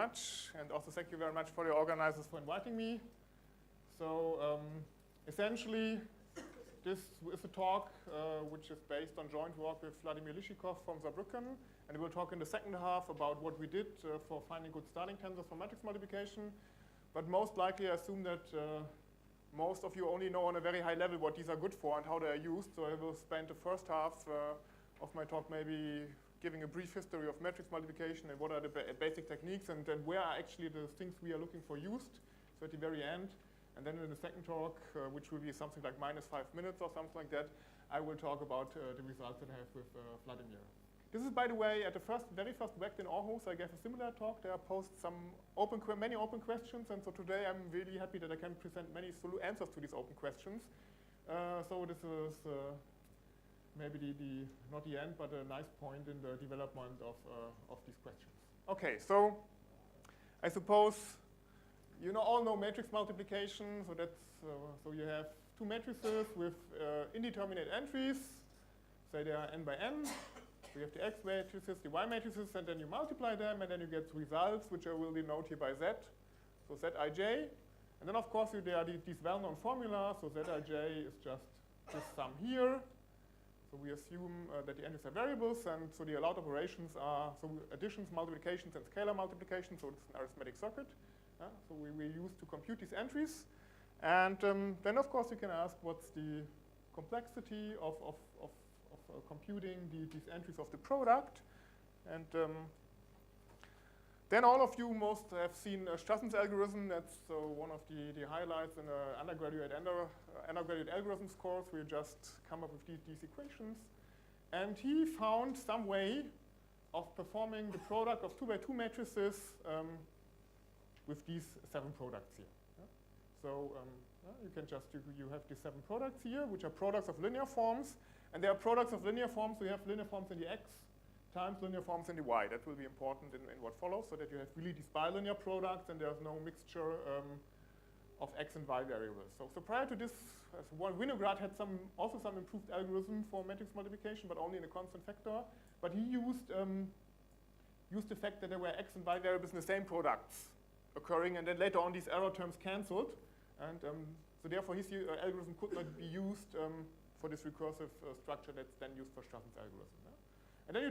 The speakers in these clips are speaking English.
much. And also thank you very much for the organizers for inviting me. So essentially, this is a talk which is based on joint work with Vladimir Lishikov from Saarbrücken. And we'll talk in the second half about what we did for finding good starting tensors for matrix multiplication. But most likely, I assume that most of you only know on a very high level what these are good for and how they are used. So I will spend the first half of my talk maybe giving a brief history of matrix multiplication and what are the basic techniques and then where are actually the things we are looking for used. So at the very end. And then in the second talk, which will be something like -5 minutes or something like that, I will talk about the results that I have with Vladimir. This is, by the way, at the very first WECT in Aarhus, I gave a similar talk. There are posed many open questions, and so today I'm really happy that I can present many answers to these open questions. So this is maybe not the end, but a nice point in the development of these questions. Okay, so I suppose you all know matrix multiplication. So that's so you have two matrices with indeterminate entries. Say they are n by n. So you have the x matrices, the y matrices, and then you multiply them, and then you get results, which I will denote here by z. So zij. And then, of course, there are these well-known formulas. So zij is just this sum here. So we assume that the entries are variables, and so the allowed operations are additions, multiplications, and scalar multiplications. So it's an arithmetic circuit. So we use to compute these entries. And then, of course, you can ask what's the complexity of computing these entries of the product. And then all of you most have seen Strassen's algorithm. That's one of the highlights in the undergraduate algorithms course. We just come up with these equations. And he found some way of performing the product of 2 by 2 matrices with these 7 products here. So you can just, you have these 7 products here, which are products of linear forms. And they are products of linear forms. So you have linear forms in the x times linear forms in the y. That will be important in what follows, so that you have really these bilinear products and there's no mixture of x and y variables. So prior to this, Winograd had also some improved algorithm for matrix multiplication, but only in a constant factor. But he used the fact that there were x and y variables in the same products occurring, and then later on these error terms cancelled. And so therefore his algorithm could not be used for this recursive structure that's then used for Strassen's algorithm. Yeah? And then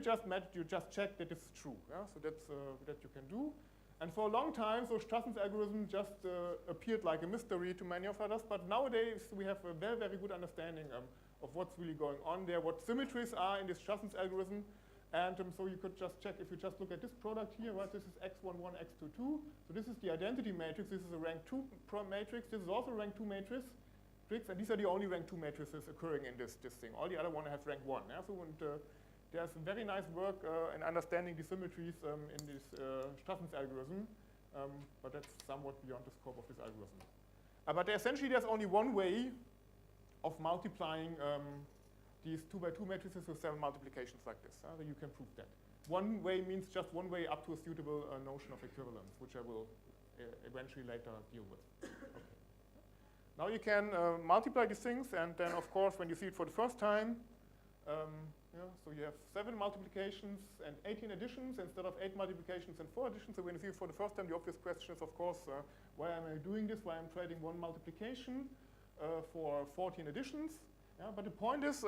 you just check that it's true. Yeah? So that's that you can do. And for a long time, so Strassen's algorithm just appeared like a mystery to many of us. But nowadays we have a very, very good understanding of what's really going on there, what symmetries are in this Strassen's algorithm. And so you could just check, if you just look at this product here, right? This is x11, x22. So this is the identity matrix. This is a rank 2 matrix. This is also a rank 2 matrix. And these are the only rank 2 matrices occurring in this thing. All the other ones have rank 1. Yeah? So there's very nice work in understanding the symmetries in this Strassen's algorithm. But that's somewhat beyond the scope of this algorithm. But essentially, there's only one way of multiplying these 2 by 2 matrices with 7 multiplications like this. So you can prove that. One way means just one way up to a suitable notion of equivalence, which I will eventually later deal with. Okay. Now you can multiply these things, and then, of course, when you see it for the first time, so you have 7 multiplications and 18 additions instead of 8 multiplications and 4 additions. So when you see it for the first time, the obvious question is, of course, why am I doing this? Why I'm trading 1 multiplication for 14 additions? Yeah, but the point is,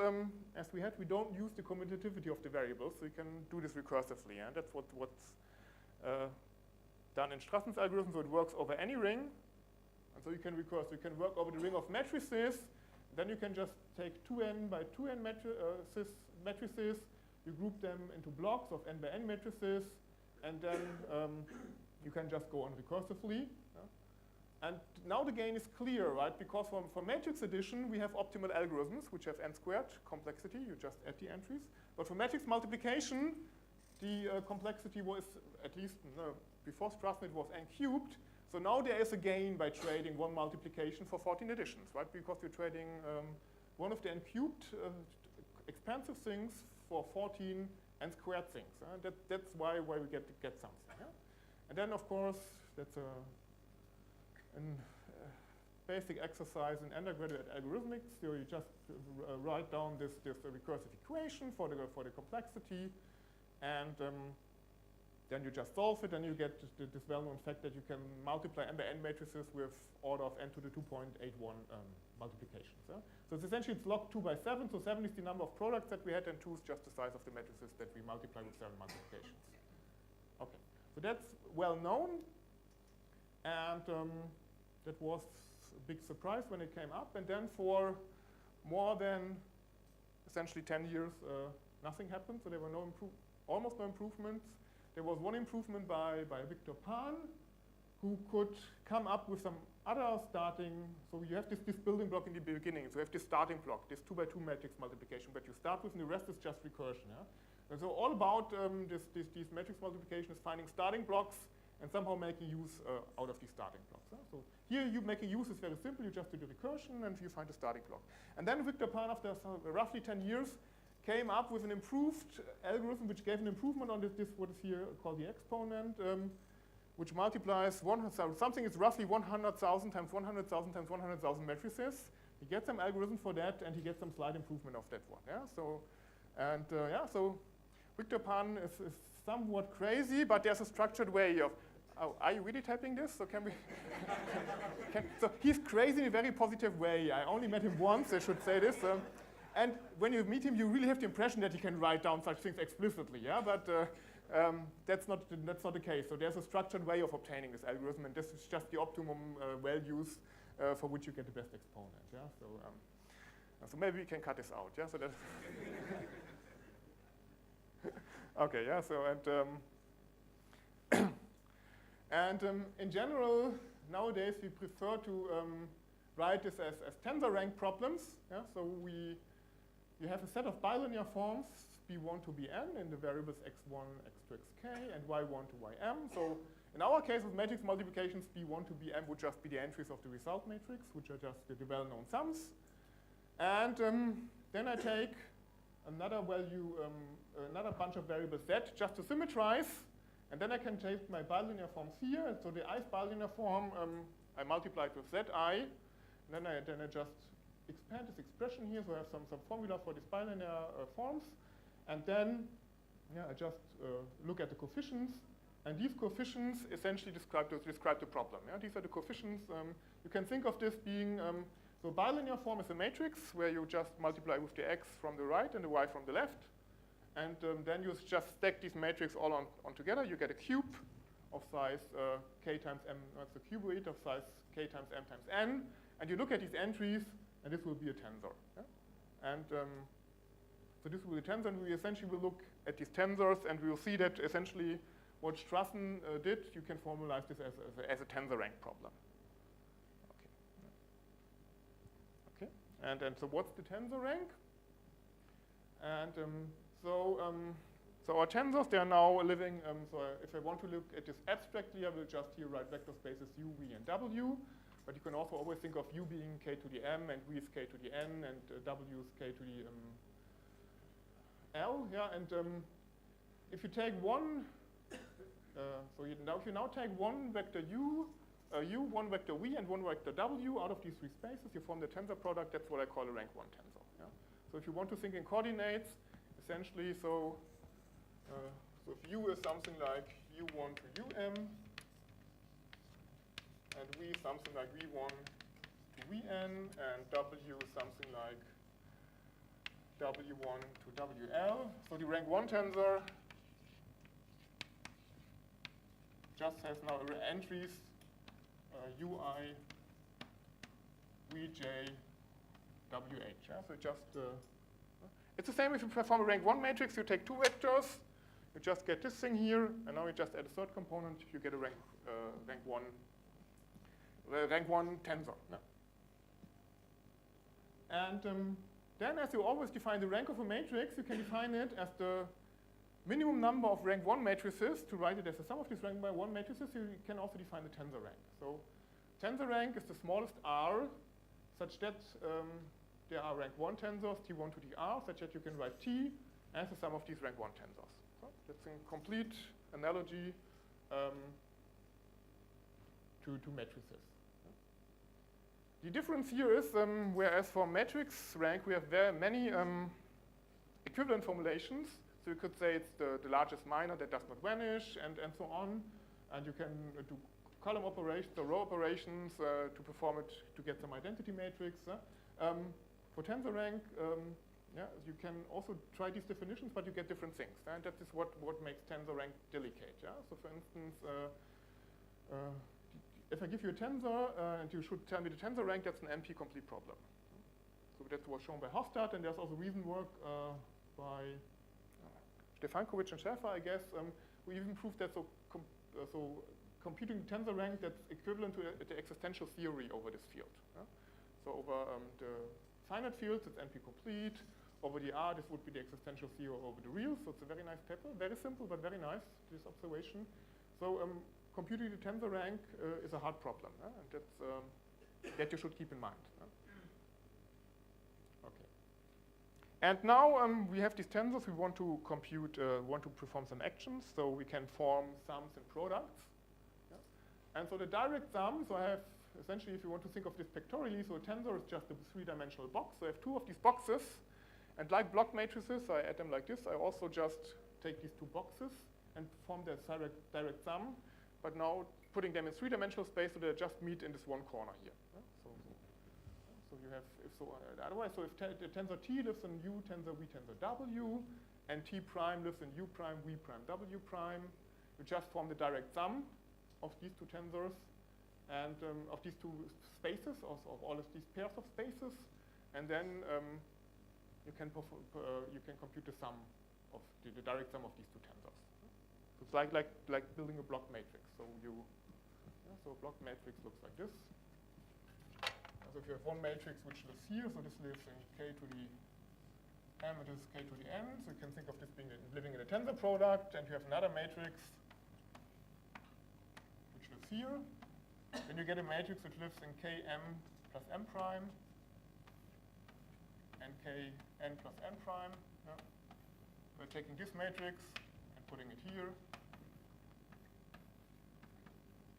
as we don't use the commutativity of the variables, so you can do this recursively. And that's what's done in Strassen's algorithm. So it works over any ring. And so you can recurse. You can work over the ring of matrices. Then you can just take 2n by 2n matrices. You group them into blocks of n by n matrices. And then you can just go on recursively. And now the gain is clear, right? Because for matrix addition, we have optimal algorithms, which have n squared complexity. You just add the entries. But for matrix multiplication, the complexity was, at least before Strassen, it was n cubed. So now there is a gain by trading 1 multiplication for 14 additions, right? Because you're trading one of the n cubed expansive things for 14 n squared things. That's why we get something. Yeah? And then, of course, that's a basic exercise in undergraduate algorithmics. So you just write down this recursive equation for the complexity, and then you just solve it, and you get this well-known fact that you can multiply n by n matrices with order of n to the 2.81 multiplications. Yeah? So it's essentially it's log 2 by 7, so 7 is the number of products that we had, and 2 is just the size of the matrices that we multiply with 7 multiplications. Okay, so that's well known, and that was a big surprise when it came up, and then for more than essentially 10 years, nothing happened, so there were almost no improvements. There was one improvement by Victor Pan, who could come up with some other starting, so you have this building block in the beginning, so you have this starting block, this 2 by 2 matrix multiplication, but you start with, and the rest is just recursion. Yeah? And so all about these matrix multiplication is finding starting blocks and somehow making use out of these starting blocks. Yeah? So here you making use is very simple, you just do the recursion and you find a starting block. And then Victor Pan, after roughly 10 years, came up with an improved algorithm which gave an improvement on this what is here called the exponent, which multiplies something is roughly 100,000 times 100,000 times 100,000 matrices. He gets some algorithm for that, and he gets some slight improvement of that one. Yeah. So Victor Pan is somewhat crazy, but there's a structured way of. Oh, are you really typing this? So can we? So he's crazy in a very positive way. I only met him once. I should say this. And when you meet him, you really have the impression that he can write down such things explicitly, yeah. But that's not the case. So there's a structured way of obtaining this algorithm, and this is just the optimum values for which you get the best exponent, yeah. So maybe we can cut this out, yeah. So that. Okay, yeah. So in general, nowadays we prefer to write this as tensor rank problems, yeah. So you have a set of bilinear forms, b1 to bn, in the variables x1, x2, xk, and y1 to ym. So in our case with matrix multiplications, b1 to bm would just be the entries of the result matrix, which are just the well-known sums. And then I take another value, another bunch of variables z, just to symmetrize, and then I can take my bilinear forms here. And so the ith bilinear form, I multiply it with zi, and then I just expand this expression here, so I have some formula for these bilinear forms, and then I just look at the coefficients, and these coefficients essentially describe the problem. Yeah? These are the coefficients. You can think of this being, so bilinear form is a matrix where you just multiply with the x from the right and the y from the left, and then you just stack these matrices all on together. You get a cube of size k times m, that's a cuboid of size k times m times n, and you look at these entries, and this will be a tensor. Yeah? And so this will be a tensor, and we essentially will look at these tensors, and we will see that essentially what Strassen did, you can formalize this as a tensor rank problem. Okay. And so what's the tensor rank? And so our tensors, they are now living, so if I want to look at this abstractly, I will just here write vector spaces u, v, and w. But you can also always think of u being k to the m, and v is k to the n, and w is k to the l. Yeah, and if you take one, if you now take one vector u, one vector v, and one vector w out of these three spaces, you form the tensor product. That's what I call a rank 1 tensor. Yeah? So if you want to think in coordinates, essentially, so if u is something like u1 to um, and v something like v1 to vn, and w something like w1 to wl. So the rank 1 tensor just has now entries ui, vj, wh. Yeah? So it's the same if you perform a rank 1 matrix. You take two vectors, you just get this thing here, and now you just add a third component, you get a rank 1 tensor. Yeah. And then, as you always define the rank of a matrix, you can define it as the minimum number of rank 1 matrices. To write it as the sum of these rank 1 matrices, you can also define the tensor rank. So tensor rank is the smallest r, such that there are rank 1 tensors, t1 to the r, such that you can write t as the sum of these rank 1 tensors. So that's a complete analogy to matrices. The difference here is, whereas for matrix rank we have very many equivalent formulations, So you could say it's the largest minor that does not vanish, and so on. And you can do column operations or row operations to perform it to get some identity matrix. For tensor rank, you can also try these definitions, but you get different things. And that is what makes tensor rank delicate. Yeah? So for instance, if I give you a tensor and you should tell me the tensor rank, that's an NP-complete problem. So that was shown by Hofstad, and there's also recent work by Stefankovic and Schäfer, I guess, who even proved that so computing tensor rank that's equivalent to the existential theory over this field. So over the finite fields, it's NP-complete. Over the R, this would be the existential theory over the real. So it's a very nice paper, very simple, but very nice, this observation. So computing the tensor rank is a hard problem, and that's, that you should keep in mind. Okay. And now we have these tensors. We want to compute, want to perform some actions, so we can form sums and products. And so the direct sum, so I have essentially, if you want to think of this pictorially, so a tensor is just a three-dimensional box. So I have two of these boxes, and like block matrices, I add them like this. I also just take these two boxes and perform their direct sum, but now putting them in three-dimensional space so they just meet in this one corner here. So you have, otherwise, so if the tensor T lives in U tensor V tensor W, and T prime lives in U prime V prime W prime, you just form the direct sum of these two tensors and of these two spaces, of all of these pairs of spaces, and then you can compute the sum of the direct sum of these two tensors. So it's like building a block matrix. So so a block matrix looks like this. So if you have one matrix which lives here, so this lives in k to the m, and this is k to the n. So you can think of this being living in a tensor product, and you have another matrix which lives here. Then you get a matrix which lives in km plus m prime and kn plus n prime. Yeah. We're taking this matrix and putting it here,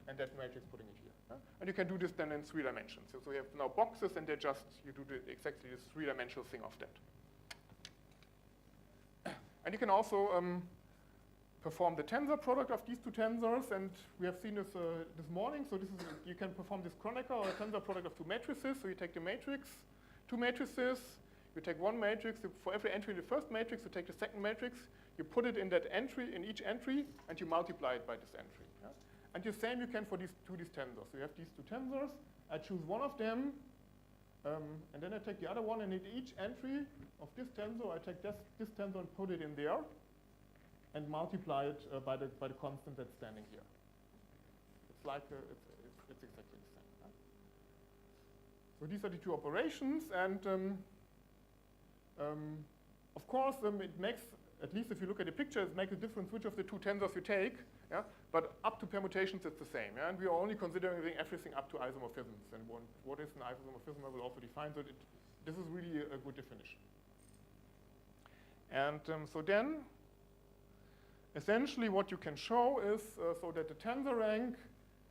and that matrix putting it here. Yeah. And you can do this then in 3 dimensions. So you have now boxes, and you do exactly this 3-dimensional thing of that. And you can also perform the tensor product of these two tensors, and we have seen this this morning. So this is you can perform this Kronecker or a tensor product of two matrices. So you take the matrix, two matrices. You take one matrix for every entry in the first matrix. You take the second matrix. You put it in that entry, in each entry, and you multiply it by this entry. Yeah? And the same you can for these tensors. So you have these two tensors. I choose one of them, and then I take the other one, and in each entry of this tensor, I take this tensor and put it in there, and multiply it by the constant that's standing here. It's like it's exactly the same. Right? So these are the two operations, and of course it makes, at least if you look at the picture, it makes a difference which of the two tensors you take. Yeah, but up to permutations it's the same. Yeah? And we are only considering everything up to isomorphisms, and what is an isomorphism I will also define. So this is really a good definition. And so then, essentially what you can show is so that the tensor rank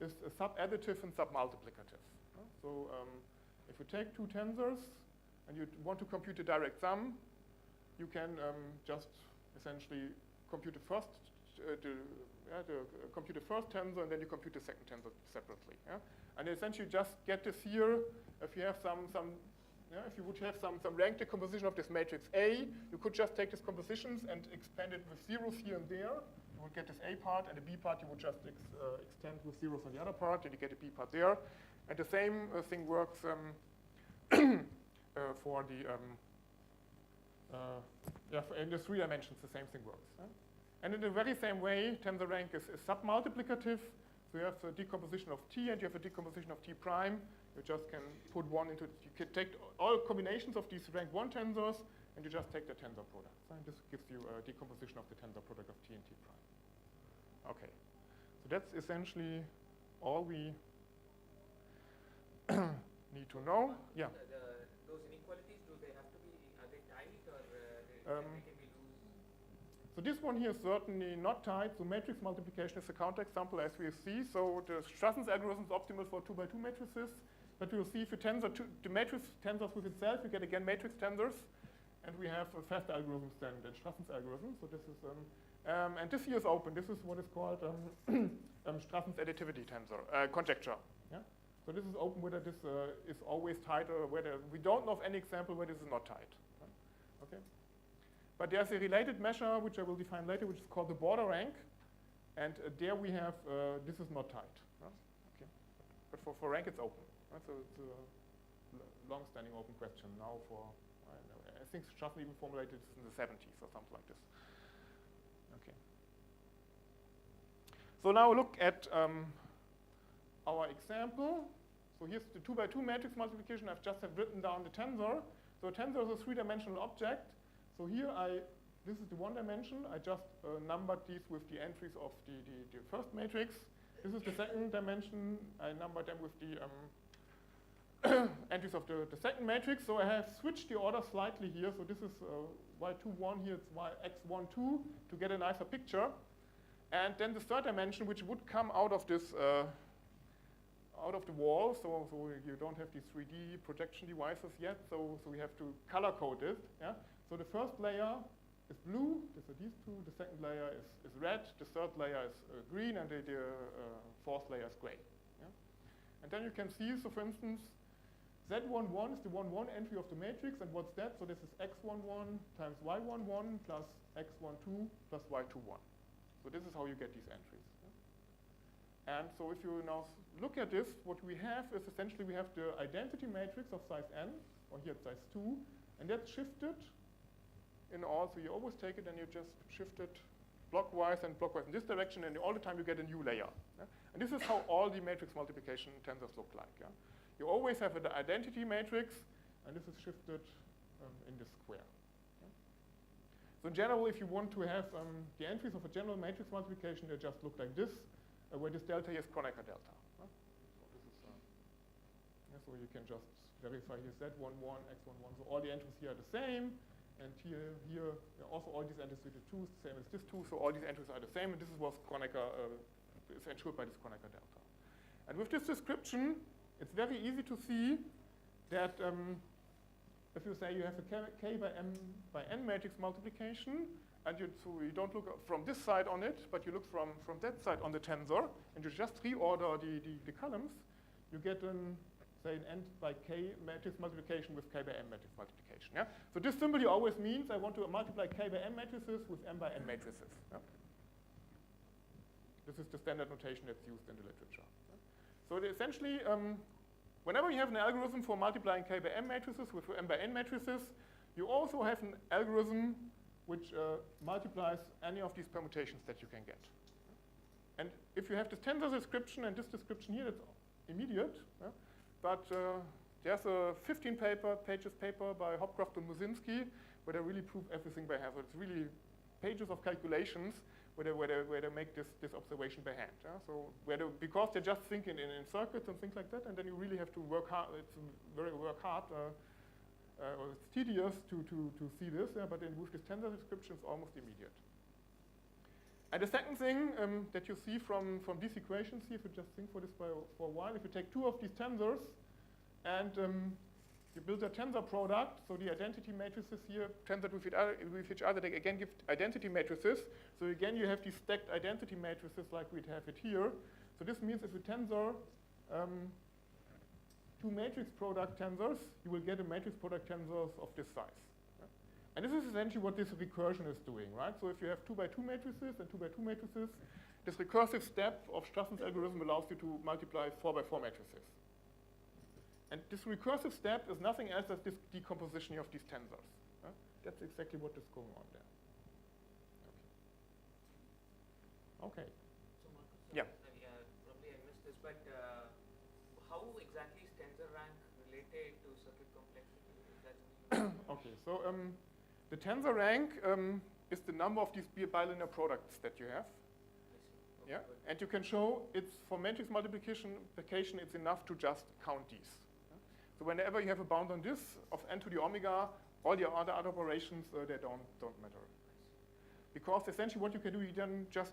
is sub-additive and sub-multiplicative. So if you take two tensors and you want to compute the direct sum, you can just essentially compute the first compute the first tensor, and then you compute the second tensor separately. Yeah? And essentially just get this here. If you have if you would have some rank decomposition of this matrix A, you could just take these compositions and expand it with zeros here and there. You would get this A part, and the B part you would just extend with zeros on the other part, and you get a B part there. And the same thing works for the in the 3 dimensions. The same thing works. And in the very same way, tensor rank is sub-multiplicative. So you have a decomposition of T, and you have a decomposition of T prime. You just can put one into, you can take all combinations of these rank 1 tensors, and you just take the tensor product. And this gives you a decomposition of the tensor product of T and T prime. Okay, so that's essentially all we need to know. Yeah. Those inequalities, do they have to be, are they tight, or can we lose? So this one here is certainly not tight. So matrix multiplication is a counterexample, as we see. So the Strassens algorithm is optimal for 2x2 matrices. But we'll see if you tensor the matrix tensors with itself, you get again matrix tensors. and we have faster algorithms than Strassen's algorithm. So this is, and this here is open. This is what is called Strassen's additivity tensor, conjecture. Yeah? So this is open whether this is always tied or whether, we don't know of any example where this is not tied. Okay? But there's a related measure, which I will define later, which is called the border rank. And there we have, this is not tied. Okay. But for rank, it's open. So it's a long-standing open question now for, I think Strassen even formulated this in the 70s or something like this. Okay. So now look at our example. So here's the 2x2 matrix multiplication. I've just have written down the tensor. So a tensor is a three-dimensional object. So here this is the one dimension. I just numbered these with the entries of the first matrix. This is the second dimension. I numbered them with the entries of the second matrix. So I have switched the order slightly here. So this is y21, here it's x12 to get a nicer picture. And then the third dimension, which would come out of this, out of the wall. So you don't have these 3D projection devices yet. So we have to color code it. Yeah? So the first layer is blue, these are these two. The second layer is red, the third layer is green, and the fourth layer is gray. Yeah? And then you can see, so for instance, Z11 is the 1,1 entry of the matrix, and what's that? So this is x11 times y11 plus x12 plus y21. So this is how you get these entries. Yeah? And so if you now look at this, what we have is essentially we have the identity matrix of size n, or here it's size 2, and that's shifted in all, so you always take it and you just shift it blockwise and blockwise in this direction, and all the time you get a new layer. Yeah? And this is how all the matrix multiplication tensors look like. Yeah? You always have an identity matrix, and this is shifted in the square. Yeah? So in general, if you want to have the entries of a general matrix multiplication, they just look like this, where this delta here is Kronecker delta. Yeah? So this is, so you can just verify here Z11, X11, so all the entries here are the same. And here also all these entries with the 2 is the same as this 2, so all these entries are the same, and this is what Kronecker is ensured by this Kronecker delta. And with this description, it's very easy to see that if you say you have a k by m by n matrix multiplication, and so you don't look from this side on it, but you look from that side on the tensor, and you just reorder the columns, you get say an n by k matrix multiplication with k by m matrix multiplication. Yeah? So this simply always means I want to multiply k by m matrices with m by n matrices. Yeah? This is the standard notation that's used in the literature. Yeah? So essentially, whenever you have an algorithm for multiplying k by m matrices with m by n matrices, you also have an algorithm which multiplies any of these permutations that you can get. And if you have this tensor description and this description here, that's immediate. Yeah? But there's a 15 pages paper by Hopcroft and Musinski where they really prove everything by hand. So it's really pages of calculations where they make this observation by hand. Yeah? So because they just think in circuits and things like that, and then you really have to work hard. It's work hard. Or it's tedious to see this, but with this tensor description, it's almost immediate. And the second thing that you see from these equations here, if you just think for this for a while, if you take two of these tensors and you build a tensor product, so the identity matrices here tensored with each other, they again give identity matrices. So again, you have these stacked identity matrices like we'd have it here. So this means if you tensor two matrix product tensors, you will get a matrix product tensors of this size. And this is essentially what this recursion is doing, right? So if you have 2x2 matrices and 2x2 matrices, this recursive step of Strassen's algorithm allows you to multiply 4x4 matrices. And this recursive step is nothing else than this decomposition of these tensors. That's exactly what is going on there. Okay. So Markus, yeah. Probably I missed this, but how exactly is tensor rank related to circuit complexity? Is that okay, so the tensor rank is the number of these bilinear products that you have. Okay, yeah, and you can show it's for matrix multiplication, it's enough to just count these. Yeah? So whenever you have a bound on this of n to the omega, all the other operations they don't matter. Because essentially what you can do, you then just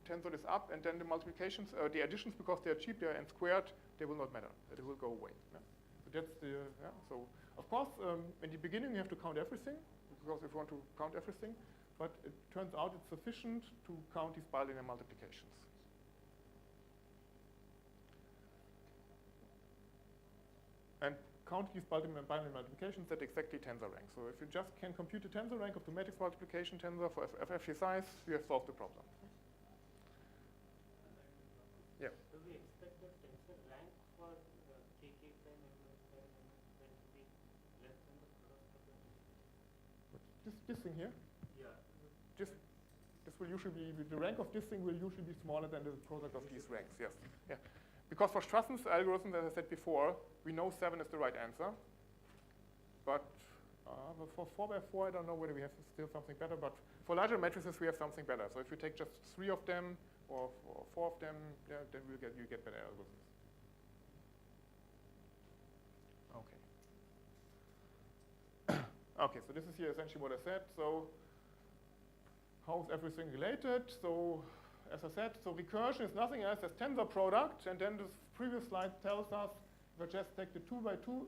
tensor this up, and then the multiplications, the additions, because they are cheap, they are n squared, they will not matter. They will go away. Yeah? So that's the so Of course, in the beginning you have to count everything, because if you want to count everything, but it turns out it's sufficient to count these bilinear multiplications. And count these bilinear multiplications at exactly tensor rank. So if you just can compute the tensor rank of the matrix multiplication tensor for FFG size, you have solved the problem. Yeah. Do we expect the tensor rank for KK prime and M prime when to be less than the product of the? This thing here? Yeah. This will usually be, the rank of this thing will usually be smaller than the product of these ranks, yes. Yeah. Because for Strassen's algorithm, as I said before, we know 7 is the right answer. But for 4x4, I don't know whether we have still something better, but for larger matrices, we have something better. So if you take just 3 of them, or 4 of them, yeah, then you get better algorithms. Okay. Okay, so this is here essentially what I said. So how is everything related? So as I said, so recursion is nothing else as tensor product, and then this previous slide tells us if I just take the 2 by 2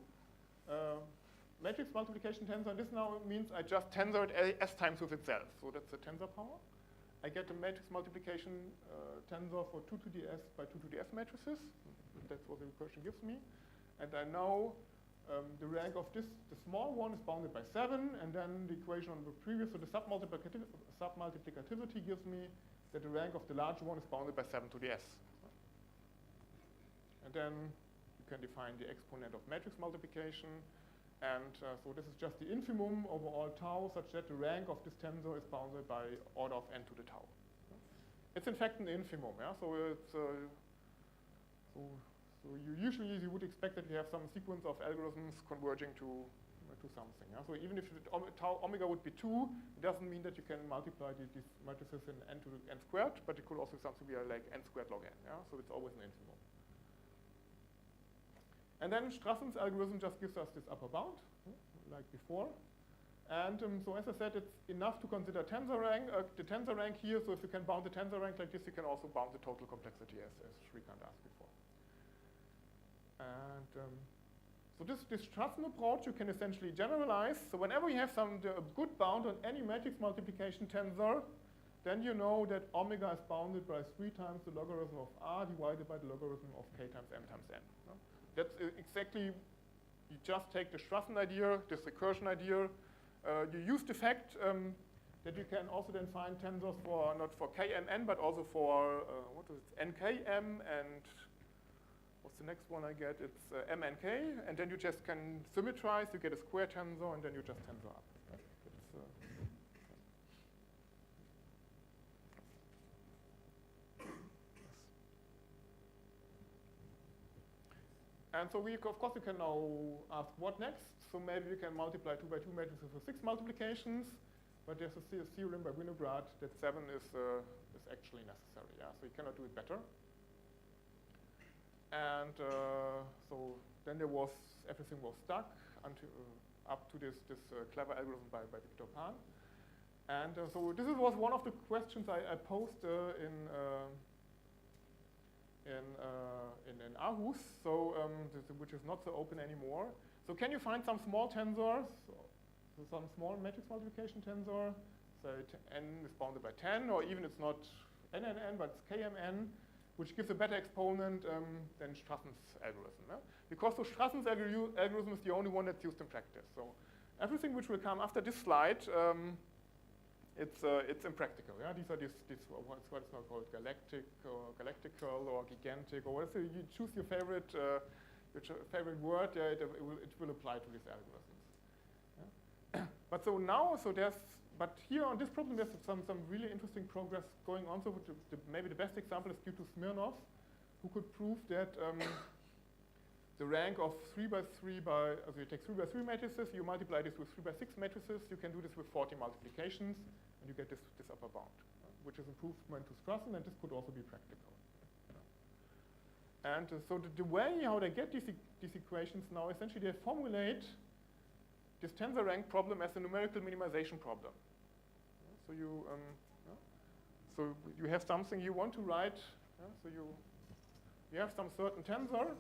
matrix multiplication tensor, and this now means I just tensor it s times with itself. So that's the tensor power. I get a matrix multiplication tensor for 2 to the s by 2 to the f matrices. That's what the recursion gives me. And I know the rank of this, the small one is bounded by 7, and then the equation on the previous, so the submultiplicativity gives me that the rank of the larger one is bounded by 7 to the s. And then you can define the exponent of matrix multiplication. And so this is just the infimum over all tau, such that the rank of this tensor is bounded by order of n to the tau. It's in fact an infimum, yeah. So it's so you would expect that you have some sequence of algorithms converging to something. Yeah? So even if the tau omega would be 2, it doesn't mean that you can multiply these matrices in n to the n squared, but it could also be something like n squared log n. Yeah? So it's always an infimum. And then Strassen's algorithm just gives us this upper bound, like before. And so as I said, it's enough to consider tensor rank, the tensor rank here. So if you can bound the tensor rank like this, you can also bound the total complexity, as Shrikant asked before. And so this Strassen approach you can essentially generalize. So whenever you have a good bound on any matrix multiplication tensor, then you know that omega is bounded by 3 times the logarithm of r divided by the logarithm of k times m times n. No? That's exactly, you just take the Strassen idea, this recursion idea, you use the fact that you can also then find tensors for, not for kmn, but also for, what is it, nkm, and what's the next one I get? It's mnk, and then you just can symmetrize, you get a square tensor, and then you just tensor up. Right? And so of course, you can now ask what next. So maybe you can multiply 2 by 2 matrices with 6 multiplications, but there's a theorem by Winograd that 7 is actually necessary. Yeah, so you cannot do it better. And so then everything was stuck until up to this clever algorithm by Victor Pan. And so this was one of the questions I posed in Aarhus, so which is not so open anymore. So can you find some small tensors, so some small matrix multiplication tensor, so n is bounded by 10, or even it's not NNN, but it's KMN, which gives a better exponent than Strassen's algorithm. Yeah? Because so Strassen's algorithm is the only one that's used in practice. So everything which will come after this slide, it's impractical. Yeah? These are what's now called galactic or galactical or gigantic or whatever. You choose your favorite word. It will apply to these algorithms. Yeah? But so now, but here on this problem, there's some really interesting progress going on. So maybe the best example is due to Smirnov, who could prove that the rank of 3 by 3 so you take 3 by 3 matrices, you multiply this with 3 by 6 matrices, you can do this with 40 multiplications, and you get this upper bound, which is improvement to Strassen, and this could also be practical. And so the way how they get these equations now, essentially they formulate this tensor rank problem as a numerical minimization problem. So you have something you want to write. So you have some certain tensor,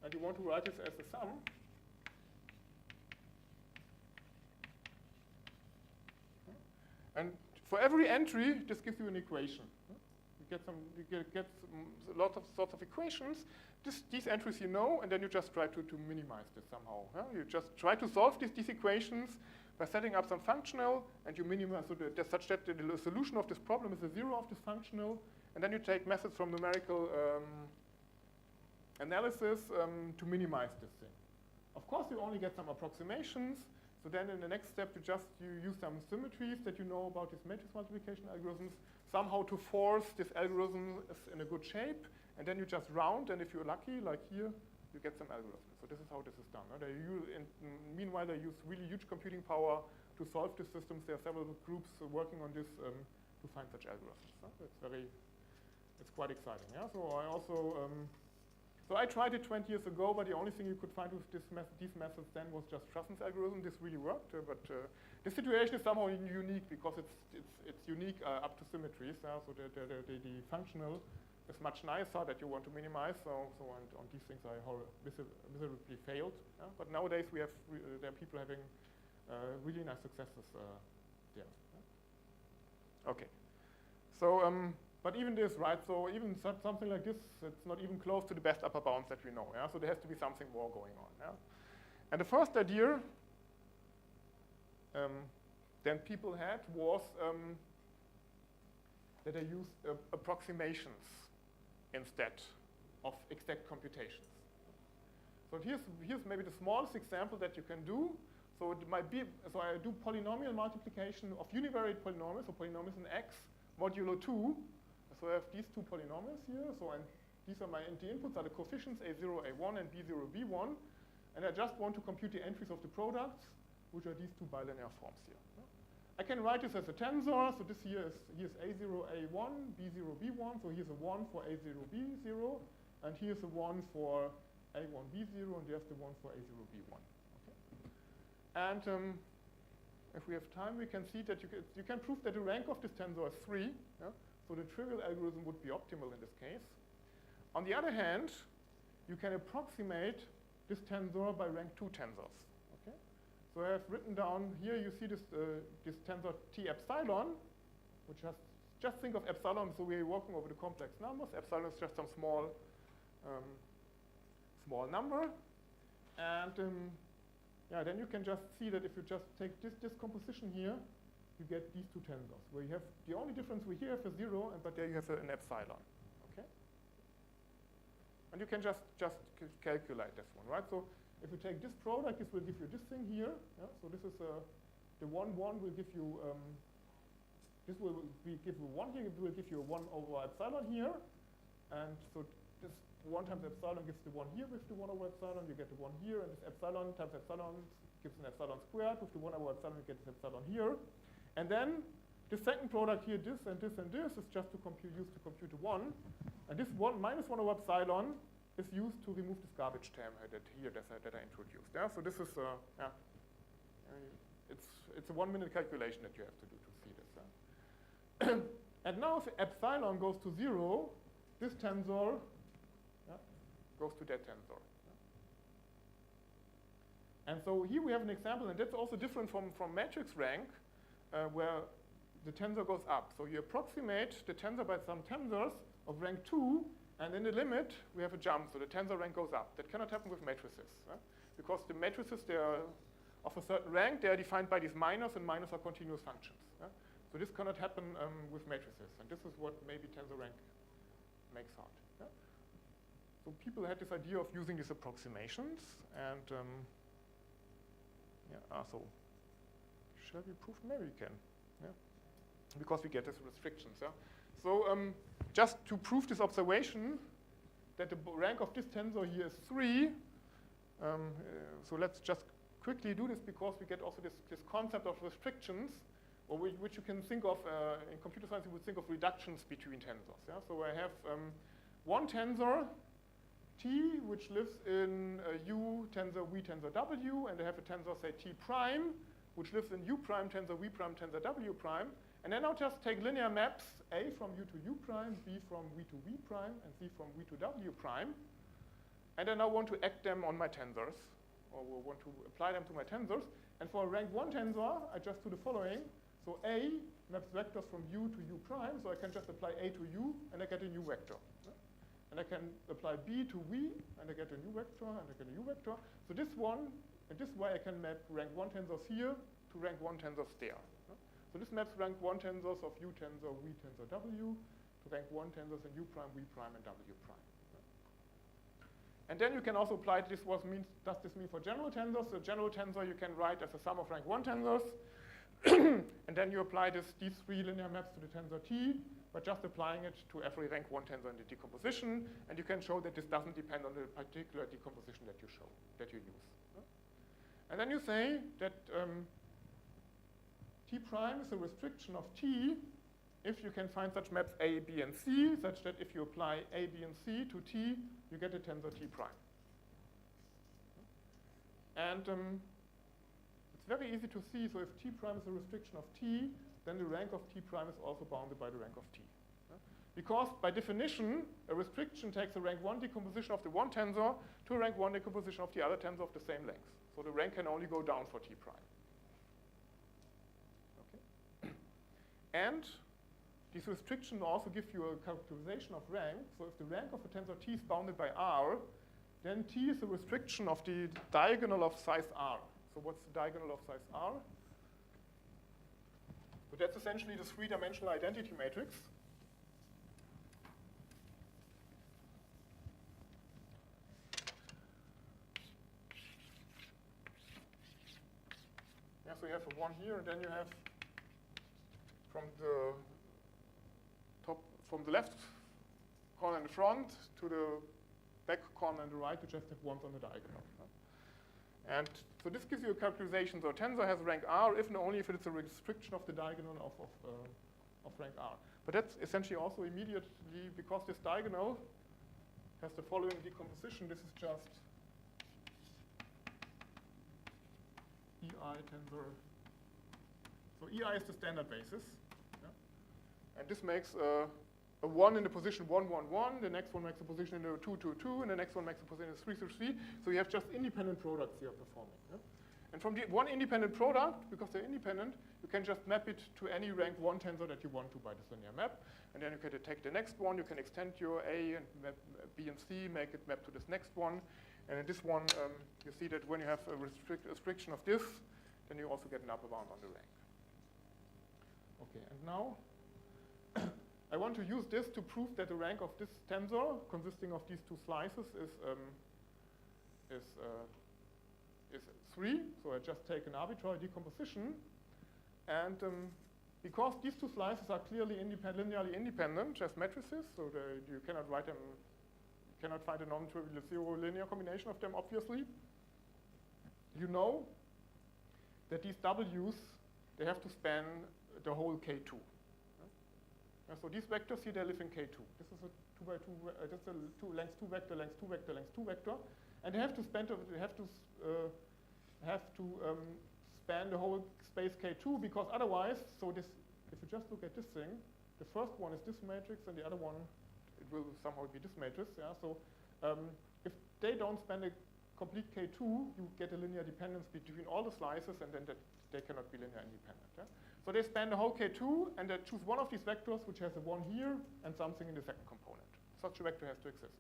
and you want to write this as a sum. And for every entry, this gives you an equation. You get a lot of sorts of equations. These entries you know, and then you just try to minimize this somehow. You just try to solve these equations by setting up some functional, and you minimize such that the solution of this problem is the zero of this functional, and then you take methods from numerical analysis to minimize this thing. Of course, you only get some approximations. So then in the next step, you use some symmetries that you know about these matrix multiplication algorithms, somehow to force this algorithm in a good shape, and then you just round, and if you're lucky, like here, you get some algorithm. So this is how this is done. Meanwhile, they use really huge computing power to solve these systems. There are several groups working on this to find such algorithms. It's quite exciting. Yeah? So I tried it 20 years ago, but the only thing you could find with these methods then was just Trussen's algorithm. This really worked, but the situation is somehow unique because it's unique up to symmetries. So the functional is much nicer that you want to minimize. So on these things I miserably failed. But nowadays there are people having really nice successes there. Okay. So. But even this, right, so even something like this, it's not even close to the best upper bounds that we know, yeah? So there has to be something more going on, yeah? And the first idea then people had was that they used approximations instead of exact computations. So here's maybe the smallest example that you can do. So it might be, so I do polynomial multiplication of univariate polynomials, so polynomials in X modulo 2. So I have these two polynomials here. So these are the inputs are the coefficients A0, A1, and B0, B1. And I just want to compute the entries of the products, which are these two bilinear forms here. I can write this as a tensor. So this here's A0, A1, B0, B1. So here's a 1 for A0, B0. And here's a 1 for A1, B0. And there's the 1 for A0, B1. Okay. And if we have time, we can see that you can prove that the rank of this tensor is 3. Yeah? So the trivial algorithm would be optimal in this case. On the other hand, you can approximate this tensor by rank 2 tensors. Okay? So I have written down here, you see this tensor T epsilon, which has, just think of epsilon, so we're working over the complex numbers. Epsilon is just some small number. And then you can just see that if you just take this composition here, you get these two tensors, where you have the only difference we here have a 0, but there you have an epsilon. Okay? And you can just calculate this one, right? So if you take this product, this will give you this thing here. Yeah? So this is the 1, 1 will give you, this will give you 1 here, it will give you a 1 over epsilon here. And so this 1 times epsilon gives the 1 here with the 1 over epsilon, you get the 1 here, and this epsilon times epsilon gives an epsilon squared. With the 1 over epsilon, you get this epsilon here. And then the second product here, this and this and this, is just used to compute the 1. And this 1 minus 1 over epsilon is used to remove this garbage term that I introduced. Yeah? So this is it's a 1-minute calculation that you have to do to see this. Yeah? And now if epsilon goes to 0, this tensor goes to that tensor. Yeah? And so here we have an example, and that's also different from matrix rank, where the tensor goes up. So you approximate the tensor by some tensors of rank 2, and in the limit, we have a jump, so the tensor rank goes up. That cannot happen with matrices, because the matrices, they are of a certain rank, they are defined by these minors, and minors are continuous functions. So this cannot happen with matrices, and this is what maybe tensor rank makes hard. So people had this idea of using these approximations, and so shall we prove? Maybe we can, because we get these restrictions. So just to prove this observation that the rank of this tensor here is 3, so let's just quickly do this because we get also this concept of restrictions, or which you can think of, in computer science you would think of reductions between tensors. Yeah? So I have one tensor, T, which lives in U tensor V tensor W, and I have a tensor, say, T prime, which lives in U prime tensor V prime tensor W prime. And then I'll just take linear maps, A from U to U prime, B from V to V prime, and C from V to W prime. and I now want to act them on my tensors, or want to apply them to my tensors. And for a rank 1 tensor, I just do the following. So A maps vectors from U to U prime, so I can just apply A to U, and I get a new vector. And I can apply B to V, and I get a new vector, and I get a new vector. So this one, and this way I can map rank 1 tensors here to rank 1 tensors there. So this maps rank 1 tensors of U tensor, V tensor, W, to rank 1 tensors in U prime, V prime, and W prime. And then you can also apply this. Does this mean for general tensors? The general tensor you can write as a sum of rank 1 tensors. And then you apply these 3 linear maps to the tensor T, but just applying it to every rank 1 tensor in the decomposition. And you can show that this doesn't depend on the particular decomposition that you use. And then you say that T prime is a restriction of T if you can find such maps A, B, and C, such that if you apply A, B, and C to T, you get a tensor T prime. And it's very easy to see, so if T prime is a restriction of T, then the rank of T prime is also bounded by the rank of T. Because by definition, a restriction takes a rank 1 decomposition of the one tensor to a rank 1 decomposition of the other tensor of the same length. So the rank can only go down for T prime. Okay. And these restrictions also give you a characterization of rank. So if the rank of a tensor T is bounded by R, then T is a restriction of the diagonal of size R. So what's the diagonal of size R? So that's essentially the 3-dimensional identity matrix. Yeah, so you have a 1 here, and then you have from the left corner in the front to the back corner on the right, you just have 1s on the diagonal. And so this gives you a characterization. So a tensor has rank R if and only if it's a restriction of the diagonal of rank R. But that's essentially also immediately, because this diagonal has the following decomposition. This is just EI tensor. So EI is the standard basis. Yeah? And this makes a 1 in the position 1, 1, 1. The next one makes a position in the 2, 2, 2. And the next one makes a position in 3, 3, 3. So you have just independent products here performing. Yeah? And from the one independent product, because they're independent, you can just map it to any rank 1 tensor that you want to by this linear map. And then you can take the next one. You can extend your A and map B and C, make it map to this next one. And in this one, you see that when you have a restriction of this, then you also get an upper bound on the rank. Okay, and now I want to use this to prove that the rank of this tensor, consisting of these 2 slices, is 3. So I just take an arbitrary decomposition. And because these 2 slices are clearly linearly independent as matrices, so you cannot write them, you cannot find a non-trivial 0 linear combination of them, obviously. You know that these W's, they have to span the whole K2. So these vectors here, they live in K2. This is a 2 by 2, this is a length 2 vector, length 2 vector, length 2 vector. And they have to span span the whole space K2, because otherwise, so this, if you just look at this thing, the first one is this matrix and the other one, it will somehow be this matrix. Yeah? So if they don't span the complete K2, you get a linear dependence between all the slices, and then they cannot be linear independent. Yeah? So they span the whole K2, and they choose one of these vectors, which has a 1 here and something in the second component. Such a vector has to exist.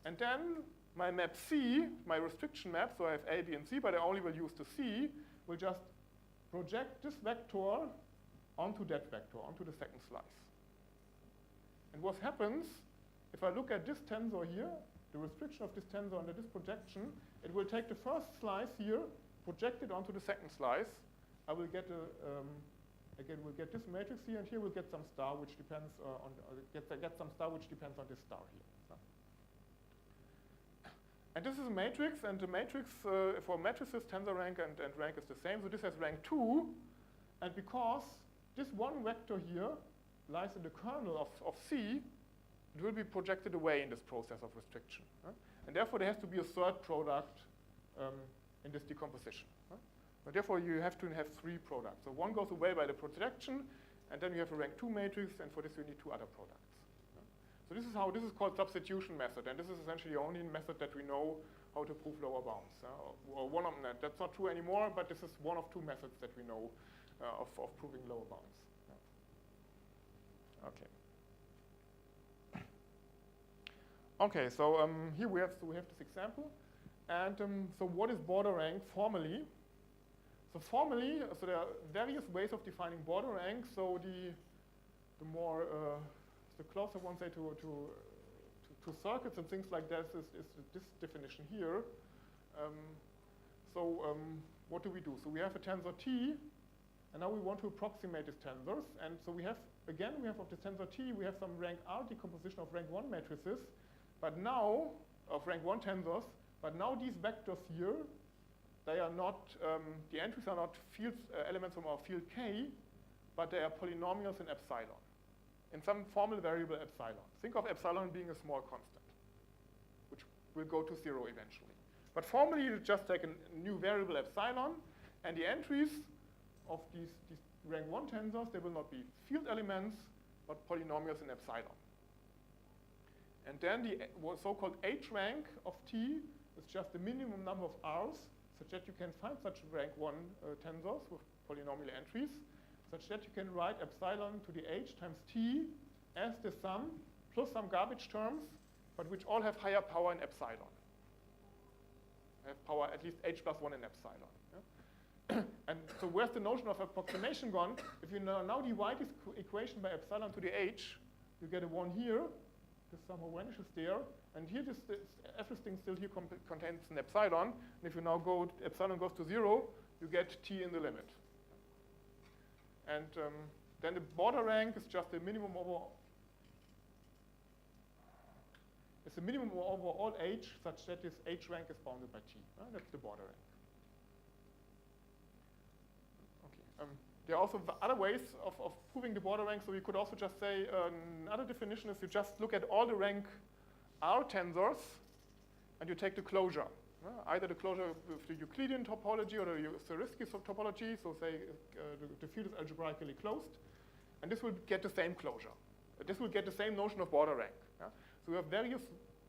And then my map C, my restriction map, so I have A, B, and C, but I only will use the C, will just project this vector onto that vector, onto the second slice. And what happens, if I look at this tensor here, the restriction of this tensor under this projection, it will take the first slice here, project it onto the second slice. I will get again, we'll get this matrix here, and here we'll get some star, which depends get some star, which depends on this star here. So. And this is a matrix, and the matrix for matrices, tensor rank and rank is the same. So this has rank 2, and because this one vector here lies in the kernel of C, it will be projected away in this process of restriction. And therefore, there has to be a third product in this decomposition. But therefore, you have to have 3 products. So one goes away by the projection, and then you have a rank 2 matrix, and for this you need 2 other products. So this is called substitution method, and this is essentially the only method that we know how to prove lower bounds. Or one of them, that's not true anymore, but this is one of two methods that we know of proving lower bounds. Okay. Okay, so here we have this example, and so what is border rank formally? So formally, so there are various ways of defining border rank. So the more the closer one say to circuits and things like that is this definition here. What do we do? So we have a tensor T, and now we want to approximate these tensors. And so we have of the tensor T, we have some rank R decomposition of rank 1 matrices, but now, of rank 1 tensors, but now these vectors here, they are not, the entries are not fields, elements from our field K, but they are polynomials in epsilon, in some formal variable epsilon. Think of epsilon being a small constant, which will go to 0 eventually. But formally, you just take a new variable epsilon, and the entries of these rank 1 tensors, they will not be field elements, but polynomials in epsilon. And then the so-called H rank of T is just the minimum number of R's, such that you can find such rank 1 tensors with polynomial entries, such that you can write epsilon to the H times T as the sum plus some garbage terms, but which all have higher power in epsilon. Have power at least H plus 1 in epsilon. Yeah? And so where's the notion of approximation gone? If you now divide this equation by epsilon to the H, you get a 1 here. This somehow vanishes there. And here, everything still here contains an epsilon. And if you now go, epsilon goes to 0, you get T in the limit. And then the border rank is just the minimum over. It's the minimum over all H, such that this H rank is bounded by T. That's the border rank. Okay. There are also other ways of proving the border rank. So we could also just say another definition is you just look at all the rank R tensors, and you take the closure. Either the closure with the Euclidean topology or the Zariski topology. So say the field is algebraically closed, and this will get the same closure. This will get the same notion of border rank. Yeah? So we have various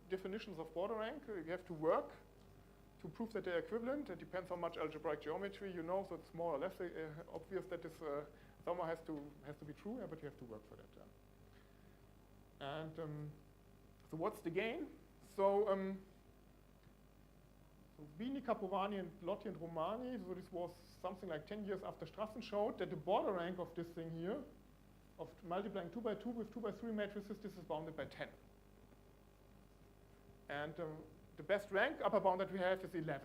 definitions of border rank. You have to work to prove that they're equivalent. It depends how much algebraic geometry you know, so it's more or less obvious that this somehow has to be true, but you have to work for that. Yeah. And so what's the gain? So Bini, Capovani, and Lotti and Romani, so this was something like 10 years after Strassen showed that the border rank of this thing here, of multiplying 2 by 2 with 2 by 3 matrices, this is bounded by 10. And the best rank upper bound that we have is 11.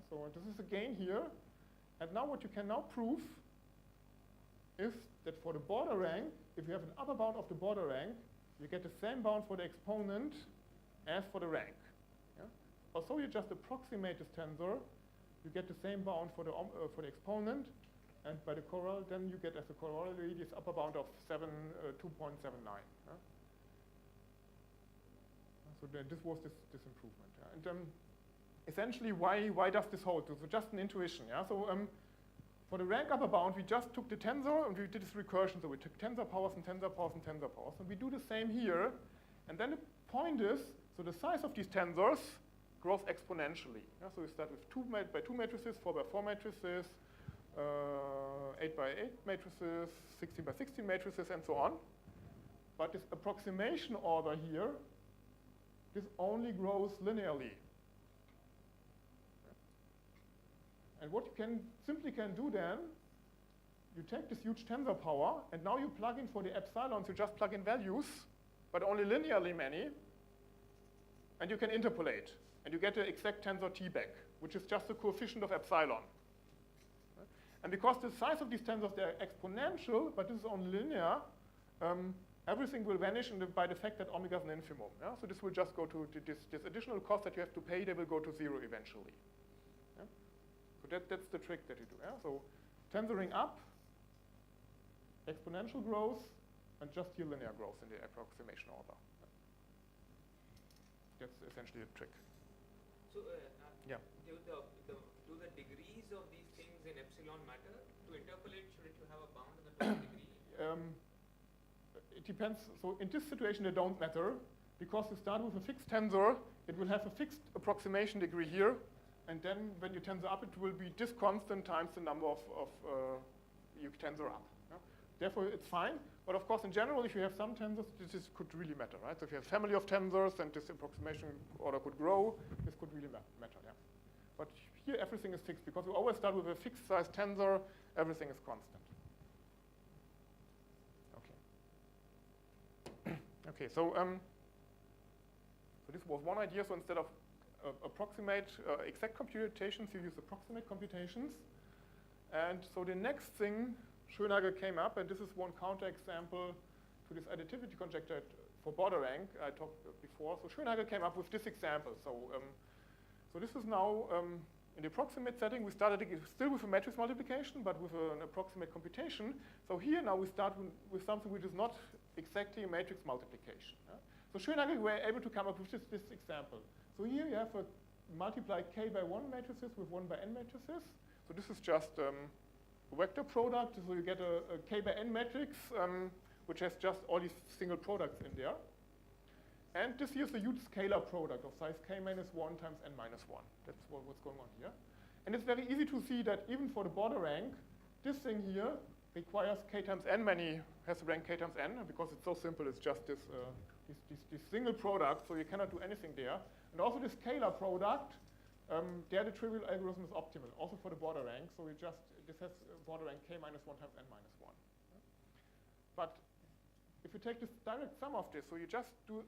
So this is a gain here. And now what you can now prove is that for the border rank, if you have an upper bound of the border rank, you get the same bound for the exponent as for the rank. Yeah? Also, you just approximate this tensor, you get the same bound for the exponent, and by the corollary, then you get as a corollary this upper bound of 2.79. Yeah? So this was this improvement. Yeah? And essentially, why does this hold? So just an intuition. Yeah. So for the rank upper bound, we just took the tensor and we did this recursion. So we took tensor powers and tensor powers and tensor powers, and we do the same here. And then the point is, so the size of these tensors grows exponentially. Yeah. So we start with 2 by 2 matrices, 4 by 4 matrices, 8 by 8 matrices, 16 by 16 matrices, and so on. But this approximation order here, this only grows linearly. And what you simply can do then, you take this huge tensor power, and now you plug in for the epsilons, you just plug in values, but only linearly many, and you can interpolate. And you get the exact tensor T back, which is just the coefficient of epsilon. And because the size of these tensors, they're exponential, but this is only linear, everything will vanish by the fact that omega is an infimum. Yeah? So this will just go to this additional cost that you have to pay, they will go to 0 eventually. Yeah? So that's the trick that you do. Yeah? So tensoring up, exponential growth, and just here linear growth in the approximation order. Yeah? That's essentially the trick. So yeah. Do the degrees of these things in epsilon matter? To interpolate, shouldn't you have a bound in the top degree? it depends. So in this situation, they don't matter, because you start with a fixed tensor, it will have a fixed approximation degree here, and then when you tensor up, it will be this constant times the number of you tensor up. Yeah? Therefore, it's fine. But of course, in general, if you have some tensors, this could really matter, right? So if you have a family of tensors, and this approximation order could grow, this could really matter, yeah. But here, everything is fixed, because we always start with a fixed size tensor, everything is constant. Okay. Okay, so this was one idea. So instead of approximate exact computations, you use approximate computations. And so the next thing, Schönhager came up, and this is one counterexample to this additivity conjecture for border rank I talked before. So Schönhager came up with this example. So, so this is now in the approximate setting. We started still with a matrix multiplication, but with an approximate computation. So here now we start with something which is not exactly a matrix multiplication. Yeah? So Schönhager were able to come up with this example. So here you have a multiply k by 1 matrices with 1 by n matrices. So this is just a vector product. So you get a k by n matrix, which has just all these single products in there. And this here is a huge scalar product of size k minus 1 times n minus 1. That's what's going on here. And it's very easy to see that even for the border rank, this thing here requires k times n has a rank k times n, because it's so simple. It's just this single product, so you cannot do anything there. And also this scalar product, there the trivial algorithm is optimal, also for the border rank. So this has a border rank k minus 1 times n minus 1. Yeah? But if you take this direct sum of this, so you just do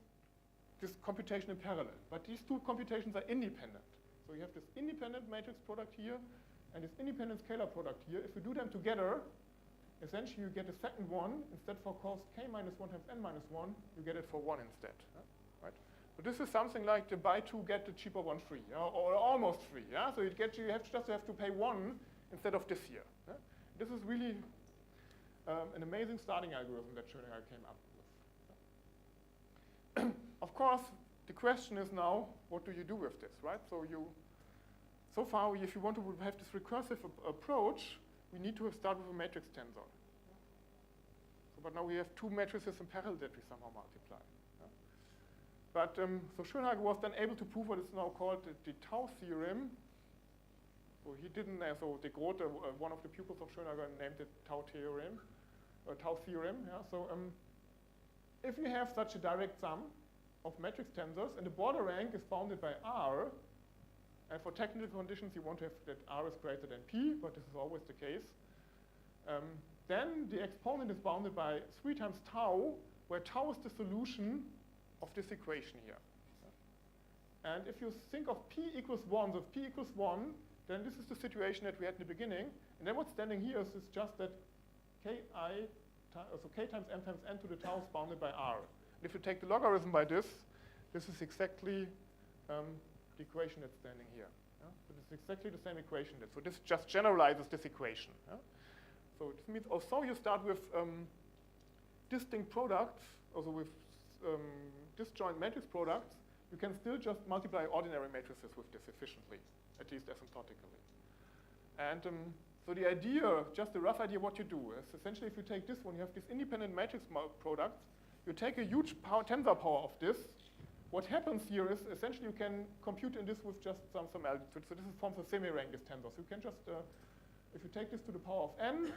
this computation in parallel. But these two computations are independent. So you have this independent matrix product here and this independent scalar product here. If you do them together, essentially you get a second one. Instead for cos k minus 1 times n minus 1, you get it for 1 instead. Right? So this is something like the buy two, get the cheaper one free, or almost free. Yeah? So you have to pay 1 instead of this here. Yeah? This is really an amazing starting algorithm that Schönhager came up with. Of course, the question is now, what do you do with this, right? So far, if you want to have this recursive approach, we need to start with a matrix tensor. So, but now we have two matrices in parallel that we somehow multiply. Yeah? But so Schönhager was then able to prove what is now called the tau theorem. So he didn't. So de Groot, one of the pupils of Schönhager, named it tau theorem, or tau theorem. Yeah? So if you have such a direct sum of matrix tensors, and the border rank is bounded by R, and for technical conditions you want to have that R is greater than P, but this is always the case, then the exponent is bounded by 3 times tau, where tau is the solution of this equation here. And if you think of P equals 1, so if P equals 1, then this is the situation that we had in the beginning, and then what's standing here is just that k times m times n to the tau is bounded by R. If you take the logarithm by this is exactly the equation that's standing here. Yeah? So this is exactly the same equation. So this just generalizes this equation. Yeah? So this means also you start with distinct products, also with disjoint matrix products. You can still just multiply ordinary matrices with this efficiently, at least asymptotically. And so the idea, just a rough idea what you do is essentially if you take this one, you have these independent matrix products. You take a huge tensor power of this. What happens here is essentially you can compute in this with just some altitude. So this forms a semi-rank tensor. So you can just, if you take this to the power of n,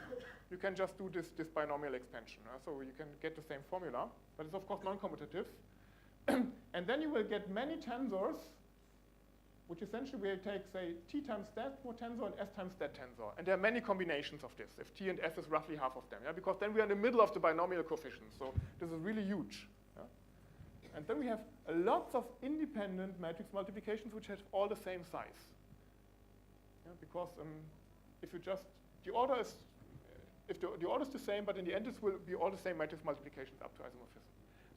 you can just do this binomial expansion. So you can get the same formula, but it's of course non-commutative. And then you will get many tensors, which essentially will take, say, t times that tensor and s times that tensor. And there are many combinations of this, if t and s is roughly half of them, yeah? Because then we are in the middle of the binomial coefficients. So this is really huge. Yeah? And then we have lots of independent matrix multiplications which have all the same size. Yeah? Because if you just, the order is the same, but in the end it will be all the same matrix multiplications up to isomorphism.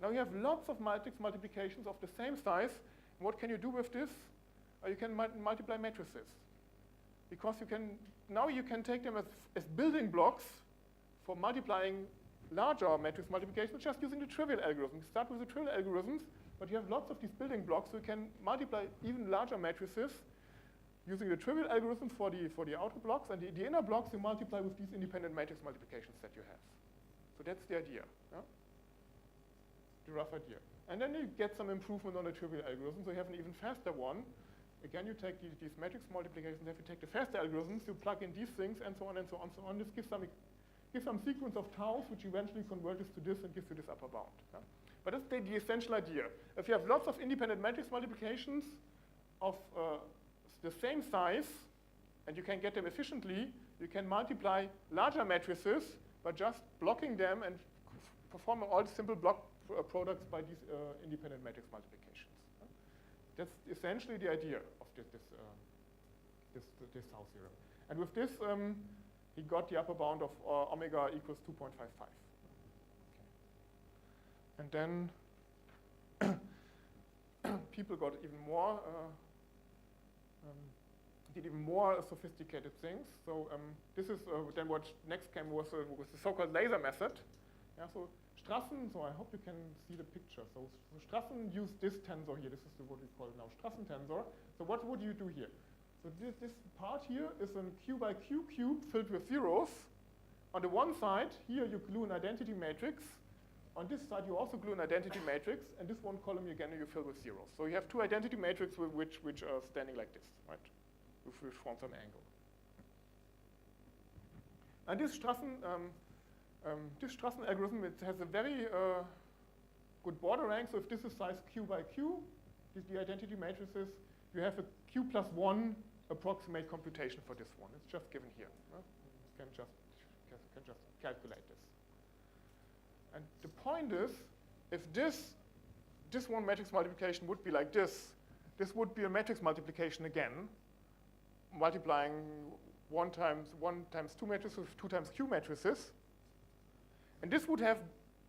Now you have lots of matrix multiplications of the same size. And what can you do with this? You can multiply matrices. Because now you can take them as building blocks for multiplying larger matrix multiplications just using the trivial algorithm. You start with the trivial algorithms, but you have lots of these building blocks, so you can multiply even larger matrices using the trivial algorithms for the outer blocks, and the inner blocks you multiply with these independent matrix multiplications that you have. So that's the idea. Yeah? the rough idea. And then you get some improvement on the trivial algorithm, so you have an even faster one. Again, you take these matrix multiplications, if you take the faster algorithms, you plug in these things, and so on and so on and so on. This gives some sequence of taus, which eventually converges to this and gives you this upper bound. Yeah? But that's the essential idea. If you have lots of independent matrix multiplications of the same size, and you can get them efficiently, you can multiply larger matrices by just blocking them and perform all the simple block products by these independent matrix multiplications. That's essentially the idea of this South theorem. And with this, he got the upper bound of omega equals 2.55. Okay. And then people got even more, did even more sophisticated things. So this is then what next came was the so-called laser method. Yeah, so Strassen, so I hope you can see the picture. So Strassen used this tensor here. This is what we call now Strassen tensor. So what would you do here? So this part here is a Q by Q cube filled with zeros. On the one side, here you glue an identity matrix. On this side, you also glue an identity matrix. And this one column, again, you fill with zeros. So you have two identity matrices which are standing like this, right? Which forms an angle. And this Strassen algorithm, it has a very good border rank. So if this is size Q by Q, the identity matrices, you have a Q plus 1 approximate computation for this one. It's just given here. You can just calculate this. And the point is, if this one matrix multiplication would be like this would be a matrix multiplication again, multiplying 1 times 2 matrices with 2 times Q matrices. And this would have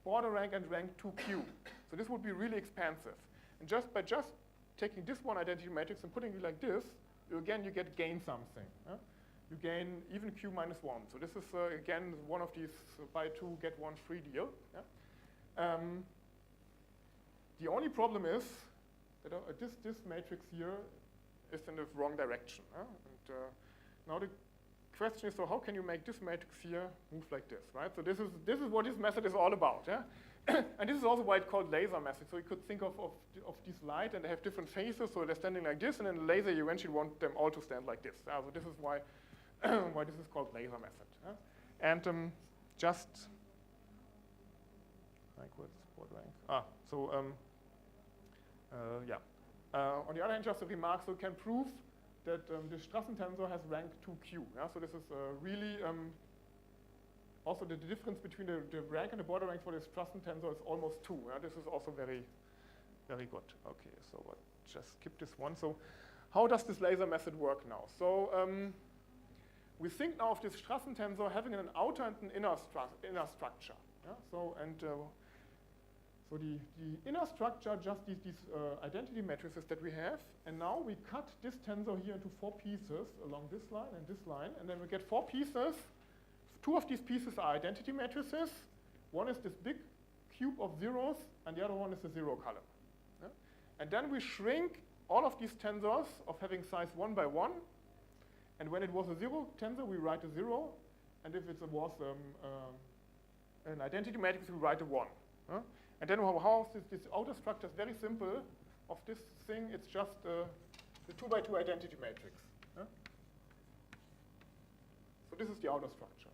border rank and rank 2Q. So this would be really expansive. And by just taking this one identity matrix and putting it like this, you gain something. You gain even Q minus 1. So this is, again, one of these buy 2, get 1 free deal. Yeah? The only problem is that this matrix here is in the wrong direction. And now the question is, so how can you make this matrix here move like this, right? So this is what this method is all about. Yeah? And this is also why it's called laser method. So you could think of this light, and they have different phases, so they're standing like this, and in the laser you eventually want them all to stand like this. So this is why this is called laser method. And just like what's board rank? On the other hand, just a remark, so we can prove that the Strassen tensor has rank 2Q. Yeah? So this is really also the difference between the rank and the border rank for the Strassen tensor is almost 2. Yeah? This is also very, very good. Okay, so I'll just skip this one. So how does this laser method work now? So we think now of this Strassen tensor having an outer and an inner structure. Yeah? So the inner structure, just these identity matrices that we have, and now we cut this tensor here into 4 pieces along this line, and then we get 4 pieces. 2 of these pieces are identity matrices. One is this big cube of zeros, and the other one is the 0 column. Yeah? And then we shrink all of these tensors of having size 1 by 1, and when it was a 0 tensor, we write a 0, and if it was an identity matrix, we write a 1. Yeah? And then how this outer structure is very simple. Of this thing, it's just the 2 by 2 identity matrix. Yeah? So this is the outer structure.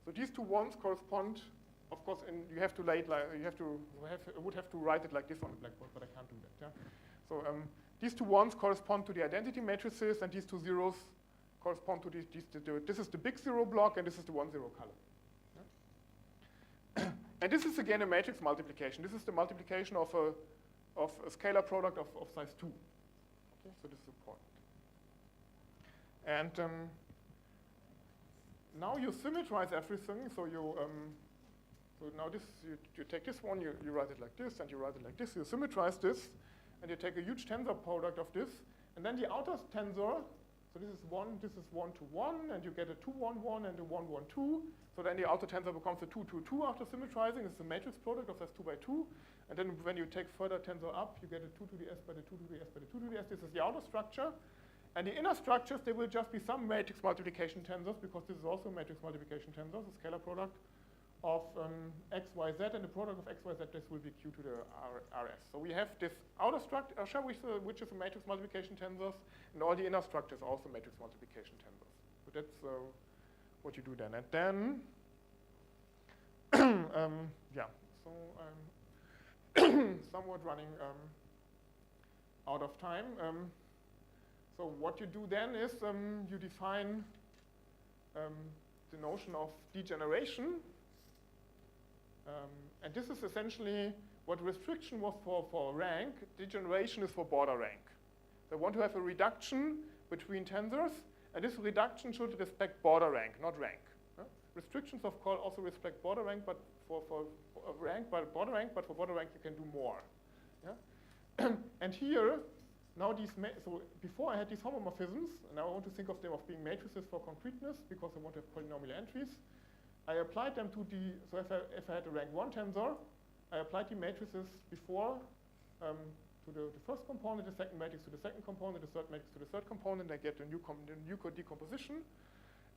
So these 2 ones correspond, of course, and you have to write it like this on the blackboard, but I can't do that. Yeah? So these 2 ones correspond to the identity matrices, and these 2 zeros correspond to this is the big 0 block, and this is the 1 0 column. Yeah? And this is again a matrix multiplication. This is the multiplication of a scalar product of size 2. Okay, so this is important. And now you symmetrize everything. So so now you take this one, you write it like this, and you write it like this. You symmetrize this, and you take a huge tensor product of this, and then the outer tensor. So this is 1 to 1, and you get a 2 1 1 and a 1 1 2. So then the outer tensor becomes a 2 2 2 after symmetrizing. It's the matrix product of size 2 by 2. And then when you take further tensor up, you get a 2 to the s by the 2 to the s by the 2 to the s. This is the outer structure. And the inner structures, they will just be some matrix multiplication tensors, because this is also a matrix multiplication tensor, the scalar product of x, y, z, and the product of x, y, z, this will be q to the rs. So we have this outer structure, which is a matrix multiplication tensors, and all the inner structures are also matrix multiplication tensors. So that's what you do then. And then, yeah, so I'm somewhat running out of time. So what you do then is you define the notion of degeneration. And this is essentially what restriction was for rank. Degeneration is for border rank. So I want to have a reduction between tensors, and this reduction should respect border rank, not rank. Restrictions of course also respect border rank, but for rank, but border rank, but for border rank you can do more. Yeah? And here, now so before I had these homomorphisms, and now I want to think of them of being matrices for concreteness because I want to have polynomial entries. I applied them to so if I had a rank 1 tensor, I applied the matrices before to the first component, the second matrix to the second component, the third matrix to the third component. I get a new decomposition.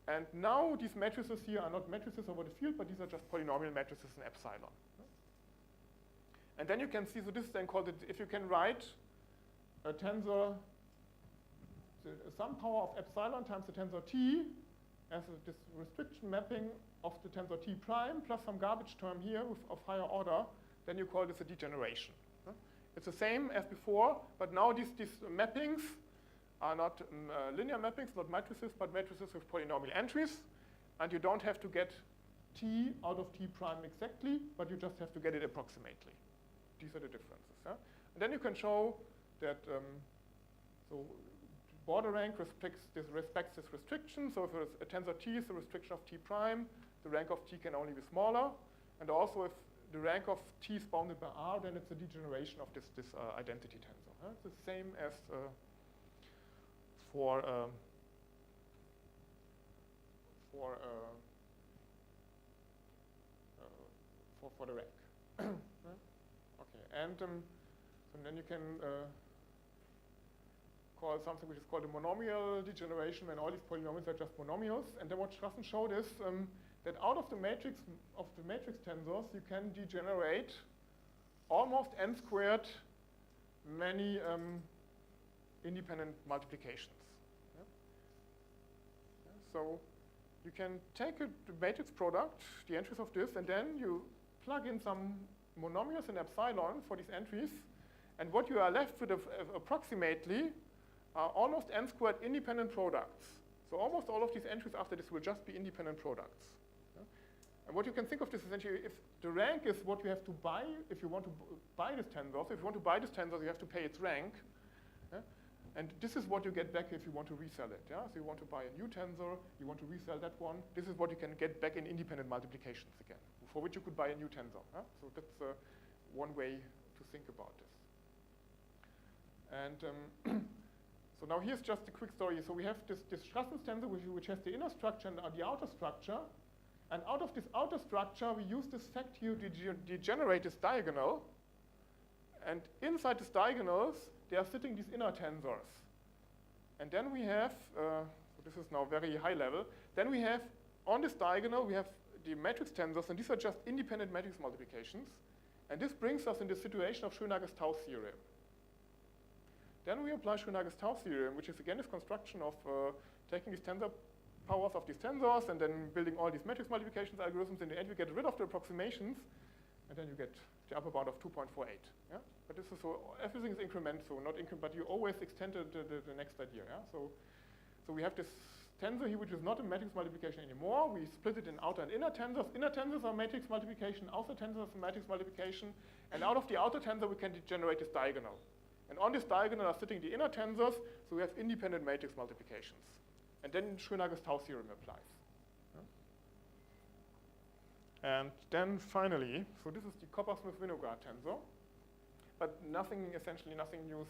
And now these matrices here are not matrices over the field, but these are just polynomial matrices in epsilon. And then you can see, so this is then called, if you can write a tensor, some power of epsilon times the tensor t as this restriction mapping of the tensor t prime plus some garbage term here of higher order, then you call this a degeneration. It's the same as before, but now these mappings are not linear mappings, not matrices, but matrices with polynomial entries, and you don't have to get t out of t prime exactly, but you just have to get it approximately. These are the differences. Yeah? And then you can show that so border rank respects this restriction. So if a tensor t is the restriction of t prime, the rank of t can only be smaller. And also if the rank of t is bounded by R, then it's a degeneration of this identity tensor. Huh? It's the same as for the rank. Okay, and so then you can call something which is called a monomial degeneration when all these polynomials are just monomials. And then what Strassen showed is that out of the matrix tensors, you can degenerate almost n squared many independent multiplications. Yeah? Yeah, so you can take the matrix product, the entries of this, and then you plug in some monomials in epsilon for these entries, and what you are left with approximately are almost n squared independent products. So almost all of these entries after this will just be independent products. Yeah? And what you can think of this essentially, if the rank is what you have to buy if you want to buy this tensor. So if you want to buy this tensor, you have to pay its rank. Yeah? And this is what you get back if you want to resell it. Yeah? So you want to buy a new tensor, you want to resell that one. This is what you can get back in independent multiplications again, for which you could buy a new tensor. Yeah? So that's one way to think about this. And so now here's just a quick story. So we have this Strassen's tensor, which has the inner structure and the outer structure. And out of this outer structure, we use this fact here to degenerate this diagonal. And inside these diagonals, there are sitting these inner tensors. And then we have, so this is now very high level, then we have, on this diagonal, we have the matrix tensors, and these are just independent matrix multiplications. And this brings us in the situation of Schönhage's Tau theorem. Then we apply Schönhage's Tau theorem, which is again this construction of taking these tensor powers of these tensors and then building all these matrix multiplications algorithms. In the end, we get rid of the approximations, and then you get the upper bound of 2.48. Yeah? But this is so everything is incremental, not but you always extend the next idea. Yeah? So we have this tensor here, which is not a matrix multiplication anymore. We split it in outer and inner tensors. Inner tensors are matrix multiplication, outer tensors are matrix multiplication, and out of the outer tensor, we can degenerate this diagonal. And on this diagonal are sitting the inner tensors, so we have independent matrix multiplications. And then Schönhage's Tau theorem applies. Yeah? And then finally, so this is the Coppersmith-Winograd tensor, but essentially nothing new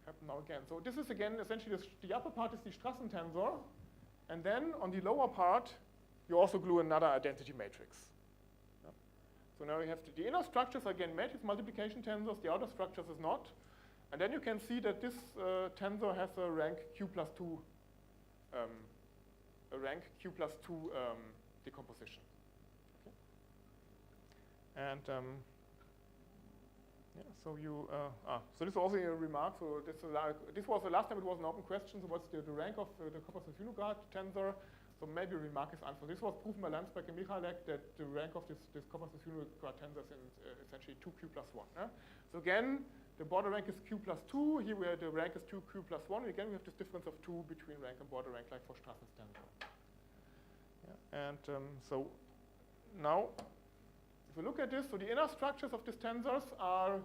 happened now again. So this is again, essentially the upper part is the Strassen tensor, and then on the lower part, you also glue another identity matrix. So now we have the inner structures are again matrix multiplication tensors, the outer structures is not. And then you can see that this tensor has a rank q plus 2 decomposition. And yeah, so you, so this is also a remark. So this was the last time it was an open question. So what's the rank of the Koppers-Winograd tensor? So maybe a remark is answered. This was proven by Landsberg and Michalek that the rank of this Koppers-Winograd tensor is essentially 2q plus 1. Yeah? So again, the border rank is q plus 2. Here where the rank is 2q plus 1. Again, we have this difference of 2 between rank and border rank, like for Strassen's tensor. Yeah? And so now, if we look at this, so the inner structures of these tensors are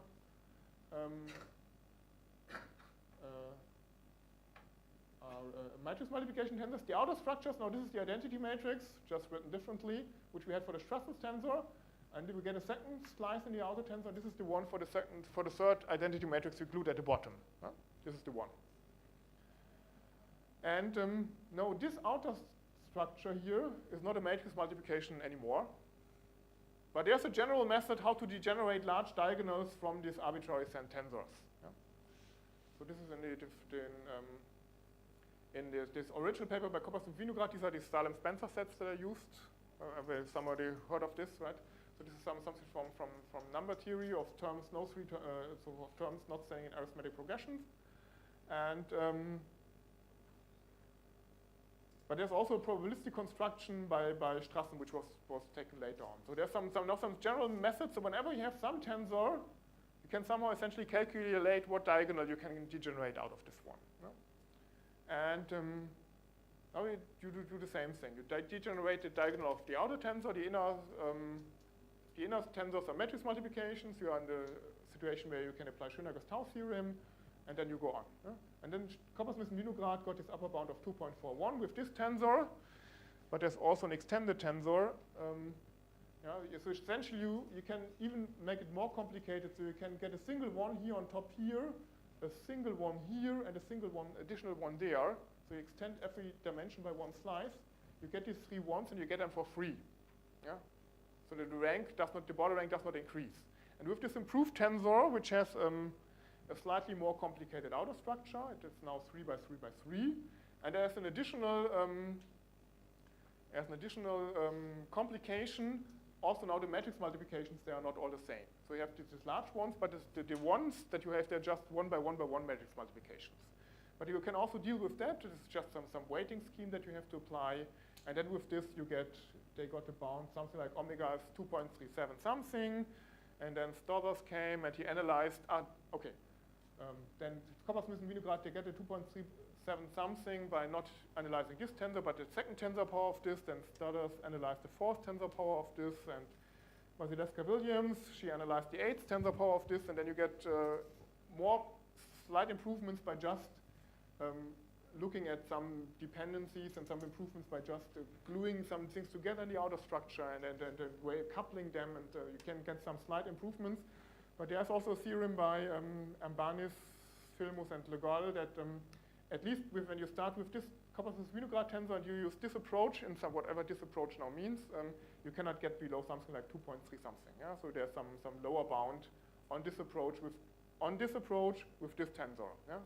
matrix multiplication tensors. The outer structures, now this is the identity matrix, just written differently, which we had for the Strassen's tensor. And if we get a second slice in the outer tensor, this is the one for the third identity matrix we glued at the bottom. This is the one. And no, this outer structure here is not a matrix multiplication anymore. But there's a general method how to degenerate large diagonals from these arbitrary tensors. Yeah? So this is in this original paper by Koppers and Winograd. These are the Salem-Spencer sets that are used. Somebody heard of this, right? So this is something from number theory of terms, of terms not staying in arithmetic progressions. And but there's also a probabilistic construction by Strassen, which was taken later on. So there's some general methods. So whenever you have some tensor, you can somehow essentially calculate what diagonal you can degenerate out of this one. No? And now you do the same thing. You degenerate the diagonal of the outer tensor. The inner tensors are matrix multiplications. You are in the situation where you can apply Schönager's Tau theorem, and then you go on. Yeah? And then Koppers and Winograd got this upper bound of 2.41 with this tensor, but there's also an extended tensor. So essentially you can even make it more complicated. So you can get a single one here on top here, a single one here, and a single one, additional one there. So you extend every dimension by one slice. You get these 3 ones, and you get them for free. Yeah. So the border rank does not increase. And with this improved tensor, which has a slightly more complicated outer structure, it is now 3 by 3 by 3, and there's an additional complication. Also now the matrix multiplications, they are not all the same. So you have these large ones, but the ones that you have, they're just 1 by 1 by 1 matrix multiplications. But you can also deal with that. This is just some weighting scheme that you have to apply. And then with this, they got a bound, something like omega is 2.37 something. And then Stothers came and he analyzed, then Koppers and Winograd, they get a 2.37 something by not analyzing this tensor, but the second tensor power of this. Then Stothers analyzed the fourth tensor power of this. And Wasilewska-Williams, she analyzed the eighth tensor power of this. And then you get more slight improvements by just looking at some dependencies and some improvements by just gluing some things together in the outer structure and way coupling them, and you can get some slight improvements. But there's also a theorem by Ambanis, Filmus, and Legal that at least when you start with this Koppers-Winograd tensor and you use this approach, and whatever this approach now means, you cannot get below something like 2.3 something. Yeah? So there's some lower bound on this approach with this tensor. Yeah?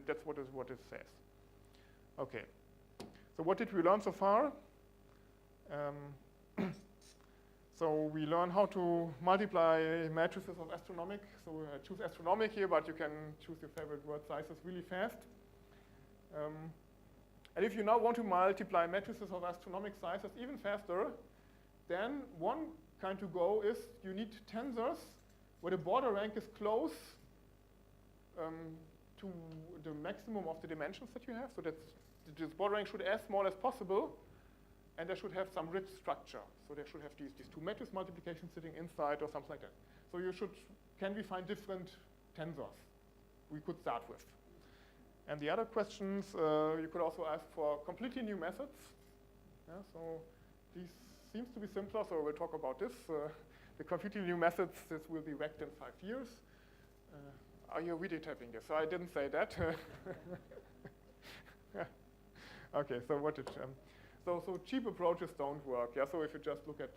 That's what it says. Okay. So what did we learn so far? So we learned how to multiply matrices of astronomic. So I choose astronomic here, but you can choose your favorite word sizes really fast. And if you now want to multiply matrices of astronomic sizes even faster, then one kind to go is you need tensors where the border rank is close to the maximum of the dimensions that you have. So that this border rank should be as small as possible, and they should have some rich structure. So they should have these two matrix multiplications sitting inside or something like that. So can we find different tensors we could start with? And the other questions, you could also ask for completely new methods. Yeah, so these seems to be simpler, so we'll talk about this. The completely new methods, this will be wrecked in 5 years. Are you videotaping this? So I didn't say that. Okay, so what did, so cheap approaches don't work. Yeah, so if you just look at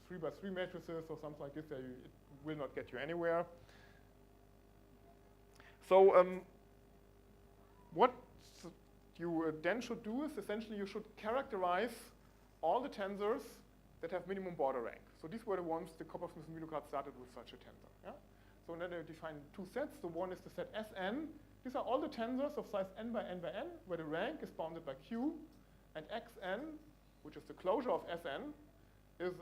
3 by 3 matrices or something like this, it will not get you anywhere. So what you then should do is essentially you should characterize all the tensors that have minimum border rank. So these were the ones the Coppersmith-Winograd started with such a tensor. Yeah? So then they define two sets. So one is the set Sn. These are all the tensors of size n by n by n, where the rank is bounded by q, and xn, which is the closure of Sn, is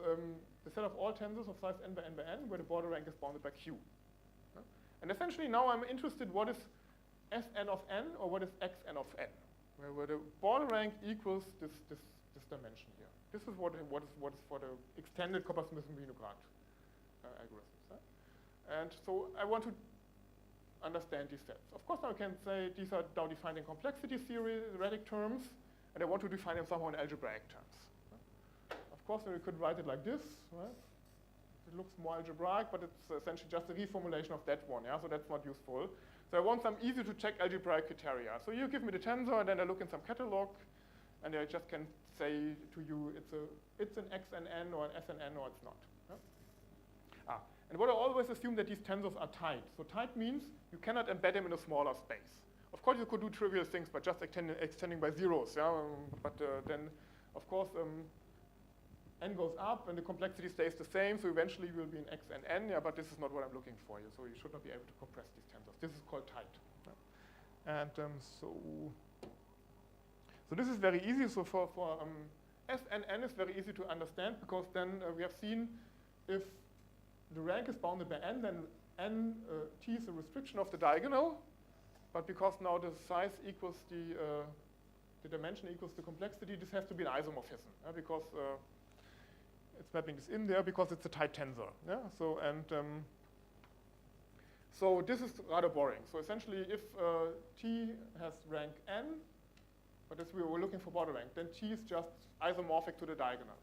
the set of all tensors of size n by n by n, where the border rank is bounded by q. Yeah? And essentially now I'm interested what is Sn of n or what is xn of n, where the border rank equals this dimension here. This is what is for the extended Coppersmith-Winograd algorithms. Yeah? And so I want to understand these sets. Of course, now I can say these are now defined in complexity theoretic terms, and I want to define them somehow in algebraic terms. Of course, we could write it like this. Right? It looks more algebraic, but it's essentially just a reformulation of that one. Yeah? So that's not useful. So I want some easy to check algebraic criteria. So you give me the tensor, and then I look in some catalog, and I just can say to you it's an xnn or an snn or it's not. Yeah? And what I always assume that these tensors are tight. So tight means you cannot embed them in a smaller space. Of course, you could do trivial things by just extending by zeros. Yeah? But then, of course, n goes up and the complexity stays the same. So eventually you will be in x and n. Yeah, but this is not what I'm looking for. So you should not be able to compress these tensors. This is called tight. Yeah? And so this is very easy. So for S and n is very easy to understand, because then we have seen if the rank is bounded by n, then n t is a restriction of the diagonal. But because now the size equals the dimension equals the complexity, this has to be an isomorphism, because it's mapping this in there because it's a tight tensor. Yeah? So this is rather boring. So essentially, if t has rank n, but as we were looking for border rank, then t is just isomorphic to the diagonal.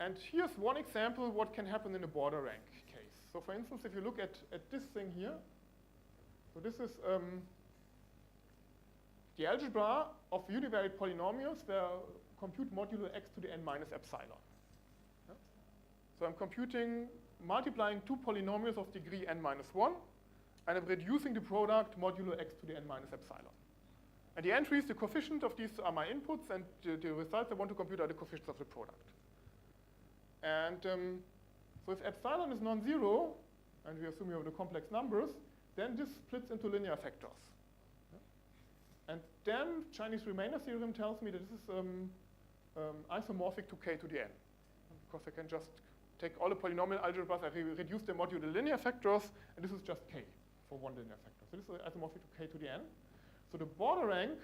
And here's one example what can happen in a border rank case. So for instance, if you look at this thing here, so this is the algebra of univariate polynomials where compute modulo x to the n minus epsilon. Yeah? So I'm computing, multiplying two polynomials of degree n minus 1, and I'm reducing the product modulo x to the n minus epsilon. And the entries, the coefficient of these are my inputs, and the results I want to compute are the coefficients of the product. And so if epsilon is non-zero, and we assume you have the complex numbers, then this splits into linear factors. Yeah? And then Chinese remainder theorem tells me that this is isomorphic to k to the n. Because I can just take all the polynomial algebras, I reduce them modulo the linear factors, and this is just k for one linear factor. So this is isomorphic to k to the n. So the border rank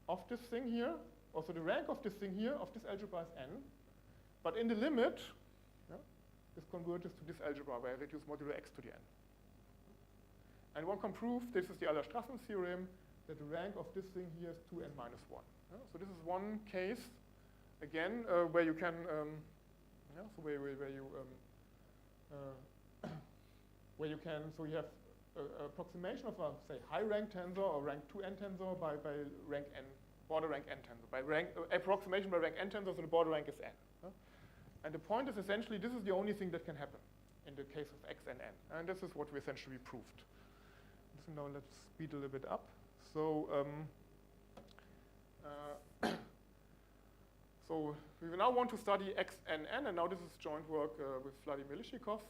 of this thing here, also the rank of this thing here, of this algebra is n. But in the limit, yeah, this converges to this algebra where I reduce modulo x to the n. And one can prove, this is the Euler-Strassen theorem, that the rank of this thing here is 2n minus 1. Yeah? So this is one case, again, where you can, so where you can, so you have approximation of a, say, high rank tensor or rank 2n tensor by rank n, border rank n tensor. By rank, approximation by rank n tensor, so the border rank is n. Yeah? And the point is essentially this is the only thing that can happen in the case of x and n. And this is what we essentially proved. So now let's speed a little bit up. So, so we now want to study x and n, and now this is joint work with Vladimir Lishikov.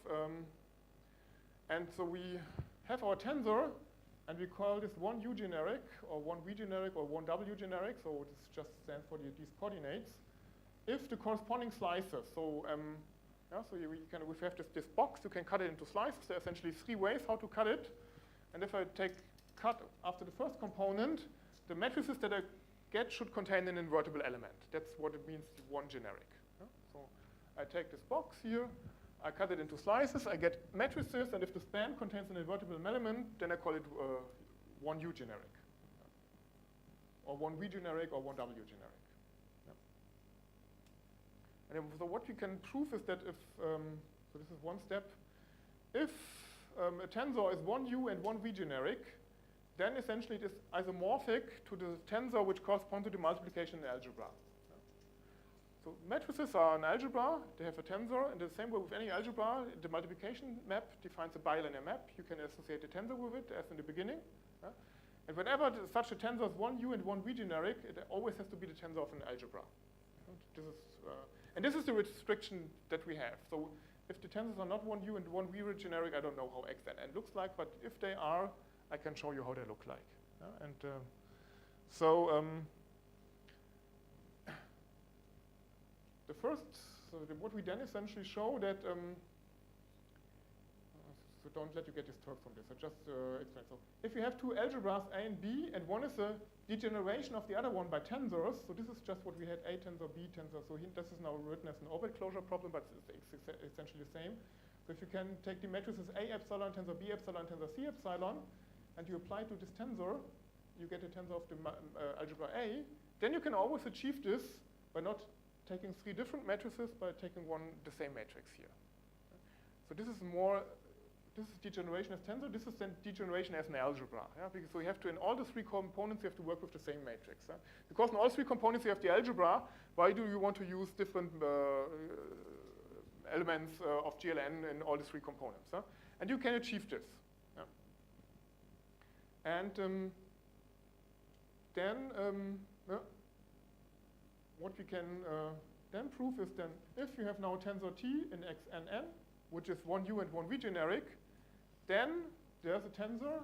And so we have our tensor, and we call this one U generic, or one V generic, or one W generic. So this just stands for these coordinates. If the corresponding slices, so so we have this box, you can cut it into slices. There are essentially three ways how to cut it. And if I cut after the first component, the matrices that I get should contain an invertible element. That's what it means, one generic. Yeah? So I take this box here, I cut it into slices, I get matrices, and if the span contains an invertible element, then I call it one U generic, or one V generic, or one W generic. And so what we can prove is that if, so this is one step, if a tensor is one U and one V generic, then essentially it is isomorphic to the tensor which corresponds to the multiplication in algebra. So matrices are an algebra, they have a tensor, and the same way with any algebra, the multiplication map defines a bilinear map. You can associate a tensor with it, as in the beginning. And whenever such a tensor is one U and one V generic, it always has to be the tensor of an algebra. This is, And this is the restriction that we have. So if the tensors are not 1U and 1V generic, I don't know how X and N looks like, but if they are, I can show you how they look like. What we then essentially show that, so don't let you get disturbed from this, I just explain. So if you have two algebras A and B, and one is a degeneration of the other one by tensors, so this is just what we had, A tensor, B tensor, so this is now written as an overhead closure problem, but it's essentially the same. So if you can take the matrices A epsilon, tensor B epsilon, tensor C epsilon, and you apply to this tensor, you get a tensor of the algebra A, then you can always achieve this by not taking three different matrices, by taking the same matrix here. So this is degeneration as tensor, this is then degeneration as an algebra. Yeah? Because so you have to, in all the three components, you have to work with the same matrix. Yeah? Because in all three components you have the algebra, why do you want to use different elements of GLN in all the three components? Huh? And you can achieve this. Yeah? And then what we can then prove is then if you have now tensor T in X and N, which is 1U and 1V generic, then there's a tensor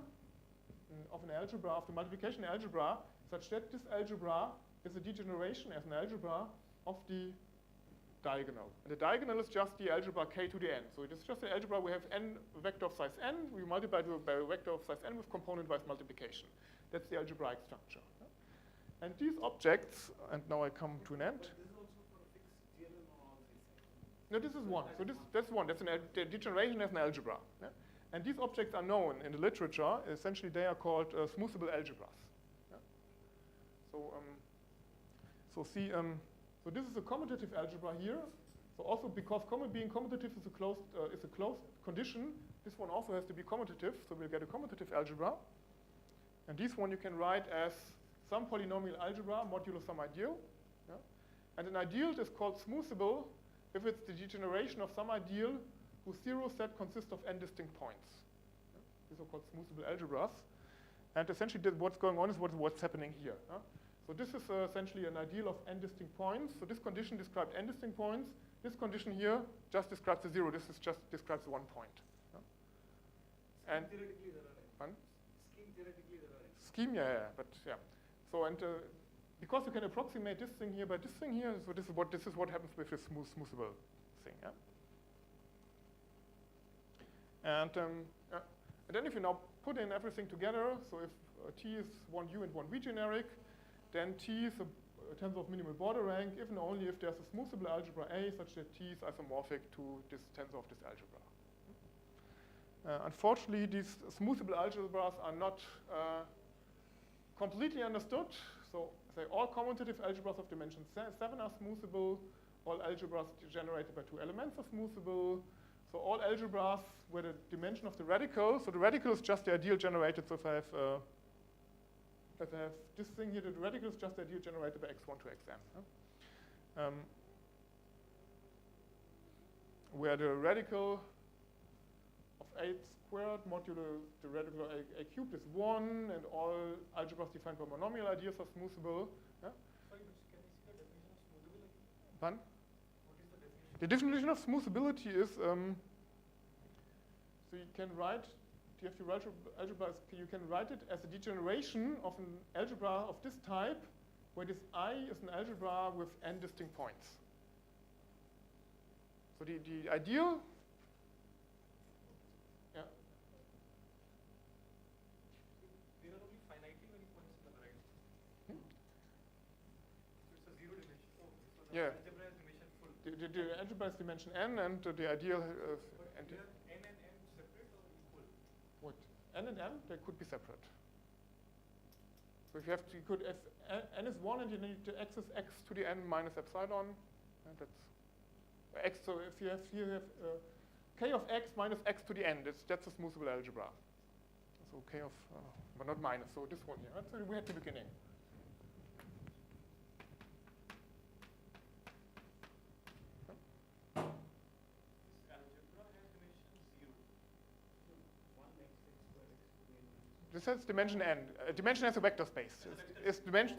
of an algebra, of the multiplication algebra, such that this algebra is a degeneration as an algebra of the diagonal. And the diagonal is just the algebra K to the N. So it is just an algebra, we have N vector of size N, we multiply by a vector of size N with component-wise multiplication. That's the algebraic structure. And these objects, and now I come to an end. But this is also for a fixed GLN on all three sides. No, this is one. So that's one. That's a degeneration as an algebra. Yeah? And these objects are known in the literature. Essentially, they are called smoothable algebras. Yeah? So this is a commutative algebra here. So also because being commutative is a closed condition, this one also has to be commutative. So we'll get a commutative algebra. And this one you can write as some polynomial algebra modulo some ideal. Yeah? And an ideal is called smoothable if it's the degeneration of some ideal whose zero set consists of n distinct points. Yeah? These are called smoothable algebras. And essentially what's going on is what's happening here. Yeah? So this is essentially an ideal of n distinct points. So this condition described n distinct points. This condition here just describes the zero. This is just describes 1 point. Yeah? And theoretically there are n. Pardon? Scheme theoretically there are n. Scheme, yeah, but yeah. So because you can approximate this thing here by this thing here, so this is what happens with this smoothable thing. Yeah? And then if you now put in everything together, so if T is 1U and 1V generic, then T is a tensor of minimal border rank, if and only if there's a smoothable algebra A such that T is isomorphic to this tensor of this algebra. Unfortunately, these smoothable algebras are not completely understood. So say all commutative algebras of dimension 7 are smoothable. All algebras generated by two elements are smoothable. So all algebras where the dimension of the radical, so the radical is just the ideal generated. So if I have this thing here, the radical is just the ideal generated by x1 to xn. Huh? Where the radical of 8 squared modulo the radical a cubed is 1, and all algebras defined by monomial ideas are smoothable. Yeah? Sorry, but can we see the definition of smoothability? Pardon? What is the definition? The definition of smoothability is, so you can write, algebra you can write it as a degeneration of an algebra of this type, where this I is an algebra with n distinct points. So the ideal, yeah. There are only finitely many points in the variety. So it's a zero dimension. Oh, so the Yeah. algebra is dimension full. The algebra is dimension n, and the ideal. But here n and m separate or equal? What? N and m, they could be separate. So if if n is 1 and you need the x is x to the n minus epsilon, and that's x. So if you have here you have k of x minus x to the n, that's a smoothable algebra. So k of, but not minus. So this one here. That's what we had at the beginning. This algebra has dimension 0. So 1 x squared x to the n minus 1. This has dimension n. Dimension has a vector space. It's dimension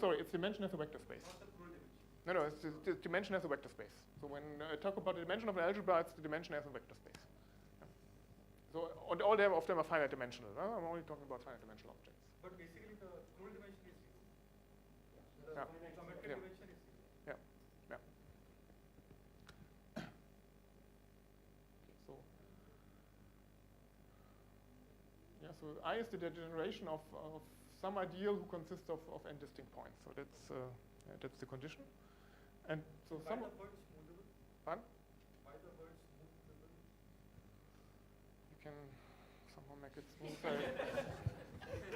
as a vector space. Not the plural dimension. No, it's the dimension as a vector space. So when I talk about the dimension of an algebra, it's the dimension as a vector space. Yeah. So all of them are finite dimensional. I'm only talking about finite dimensional objects. But basically the closed dimension is zero. The Yeah. geometric Yeah. dimension is zero. Yeah. Yeah. So yeah, so I is the degeneration of some ideal who consists of n distinct points. So that's the condition. And so Why the word smoothable? Pardon? Why the word smoothable? You can somehow make it smooth.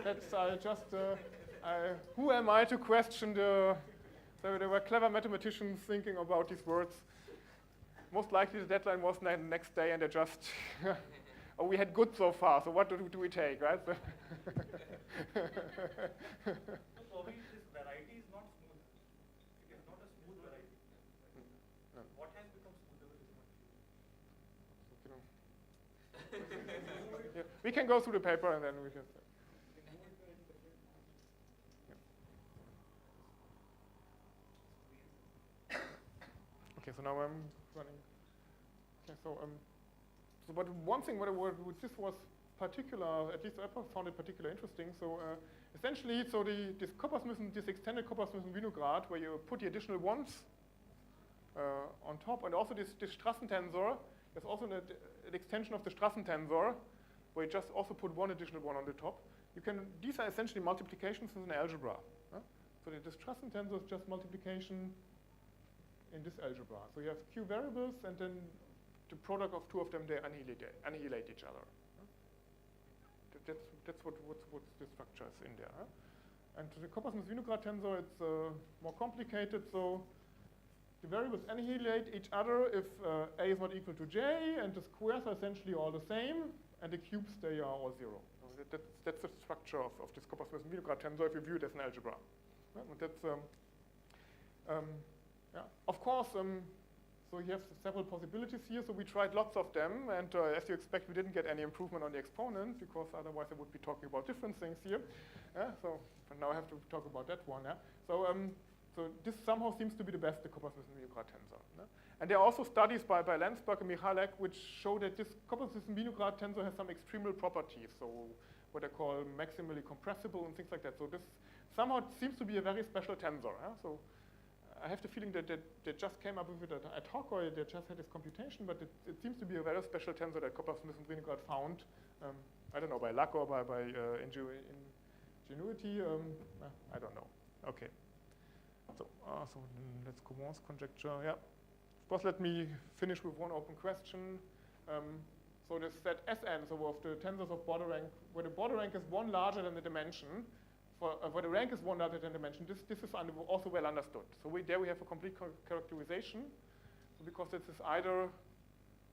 That's just. Who am I to question the? So there were clever mathematicians thinking about these words. Most likely the deadline was the next day, and they just. Oh, we had good so far. So what do we take, right? So Probably this variety is not smooth. It is not a smooth variety. No. What has become smoothable is not clear. Yeah, we can go through the paper and then we can. Okay, so now I'm running. Okay, so but one thing which this was particular, at least I found it particularly interesting. So essentially, so this Coppersmith, this extended Coppersmith-Winograd, where you put the additional ones on top, and also this Strassentensor. There's also an extension of the Strassentensor, where you just also put one additional one on the top. These are essentially multiplications in an algebra. So the Strassentensor is just multiplication in this algebra. So you have q variables, and then the product of two of them, they annihilate each other. That's what the structure is in there. And the Coppersmith-Winograd tensor, it's more complicated. So the variables annihilate each other if a is not equal to j, and the squares are essentially all the same, and the cubes, they are all zero. So that's the structure of this Coppersmith-Winograd tensor if you view it as an algebra. That's yeah. Of course, so you have several possibilities here. So we tried lots of them, and as you expect, we didn't get any improvement on the exponent, because otherwise I would be talking about different things here. So now I have to talk about that one. So this somehow seems to be the best, the Coppersmith-Winograd tensor. And there are also studies by Landsberg and Michalek which show that this Coppersmith-Winograd tensor has some extremal properties, so what I call maximally compressible and things like that. So this somehow seems to be a very special tensor. So I have the feeling that they just came up with it ad hoc, or they just had this computation, but it seems to be a very special tensor that Coppersmith-Winograd found. I don't know, by luck or by ingenuity. I don't know. Okay. So let's go on conjecture. Yeah. First, let me finish with one open question. So this set Sn, so of the tensors of border rank, where the border rank is one larger than the dimension, where the rank is one larger than the dimension, this is also well understood. So there we have a complete characterization, because this is either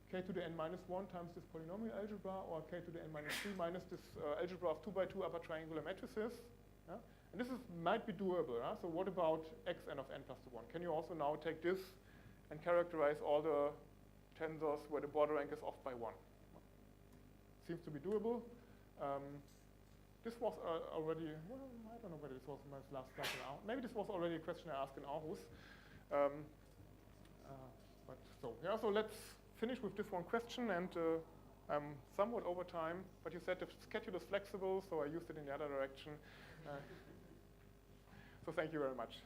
k to the n minus 1 times this polynomial algebra, or k to the n minus 3 minus this algebra of 2 by 2 upper triangular matrices. And this might be doable. So what about xn of n plus 1? Can you also now take this and characterize all the tensors where the border rank is off by 1? Seems to be doable. This was already, well, I don't know whether this was my last slide in Aarhus. Maybe this was already a question I asked in Aarhus. But so let's finish with this one question, and I'm somewhat over time, but you said the schedule is flexible, so I used it in the other direction. So thank you very much.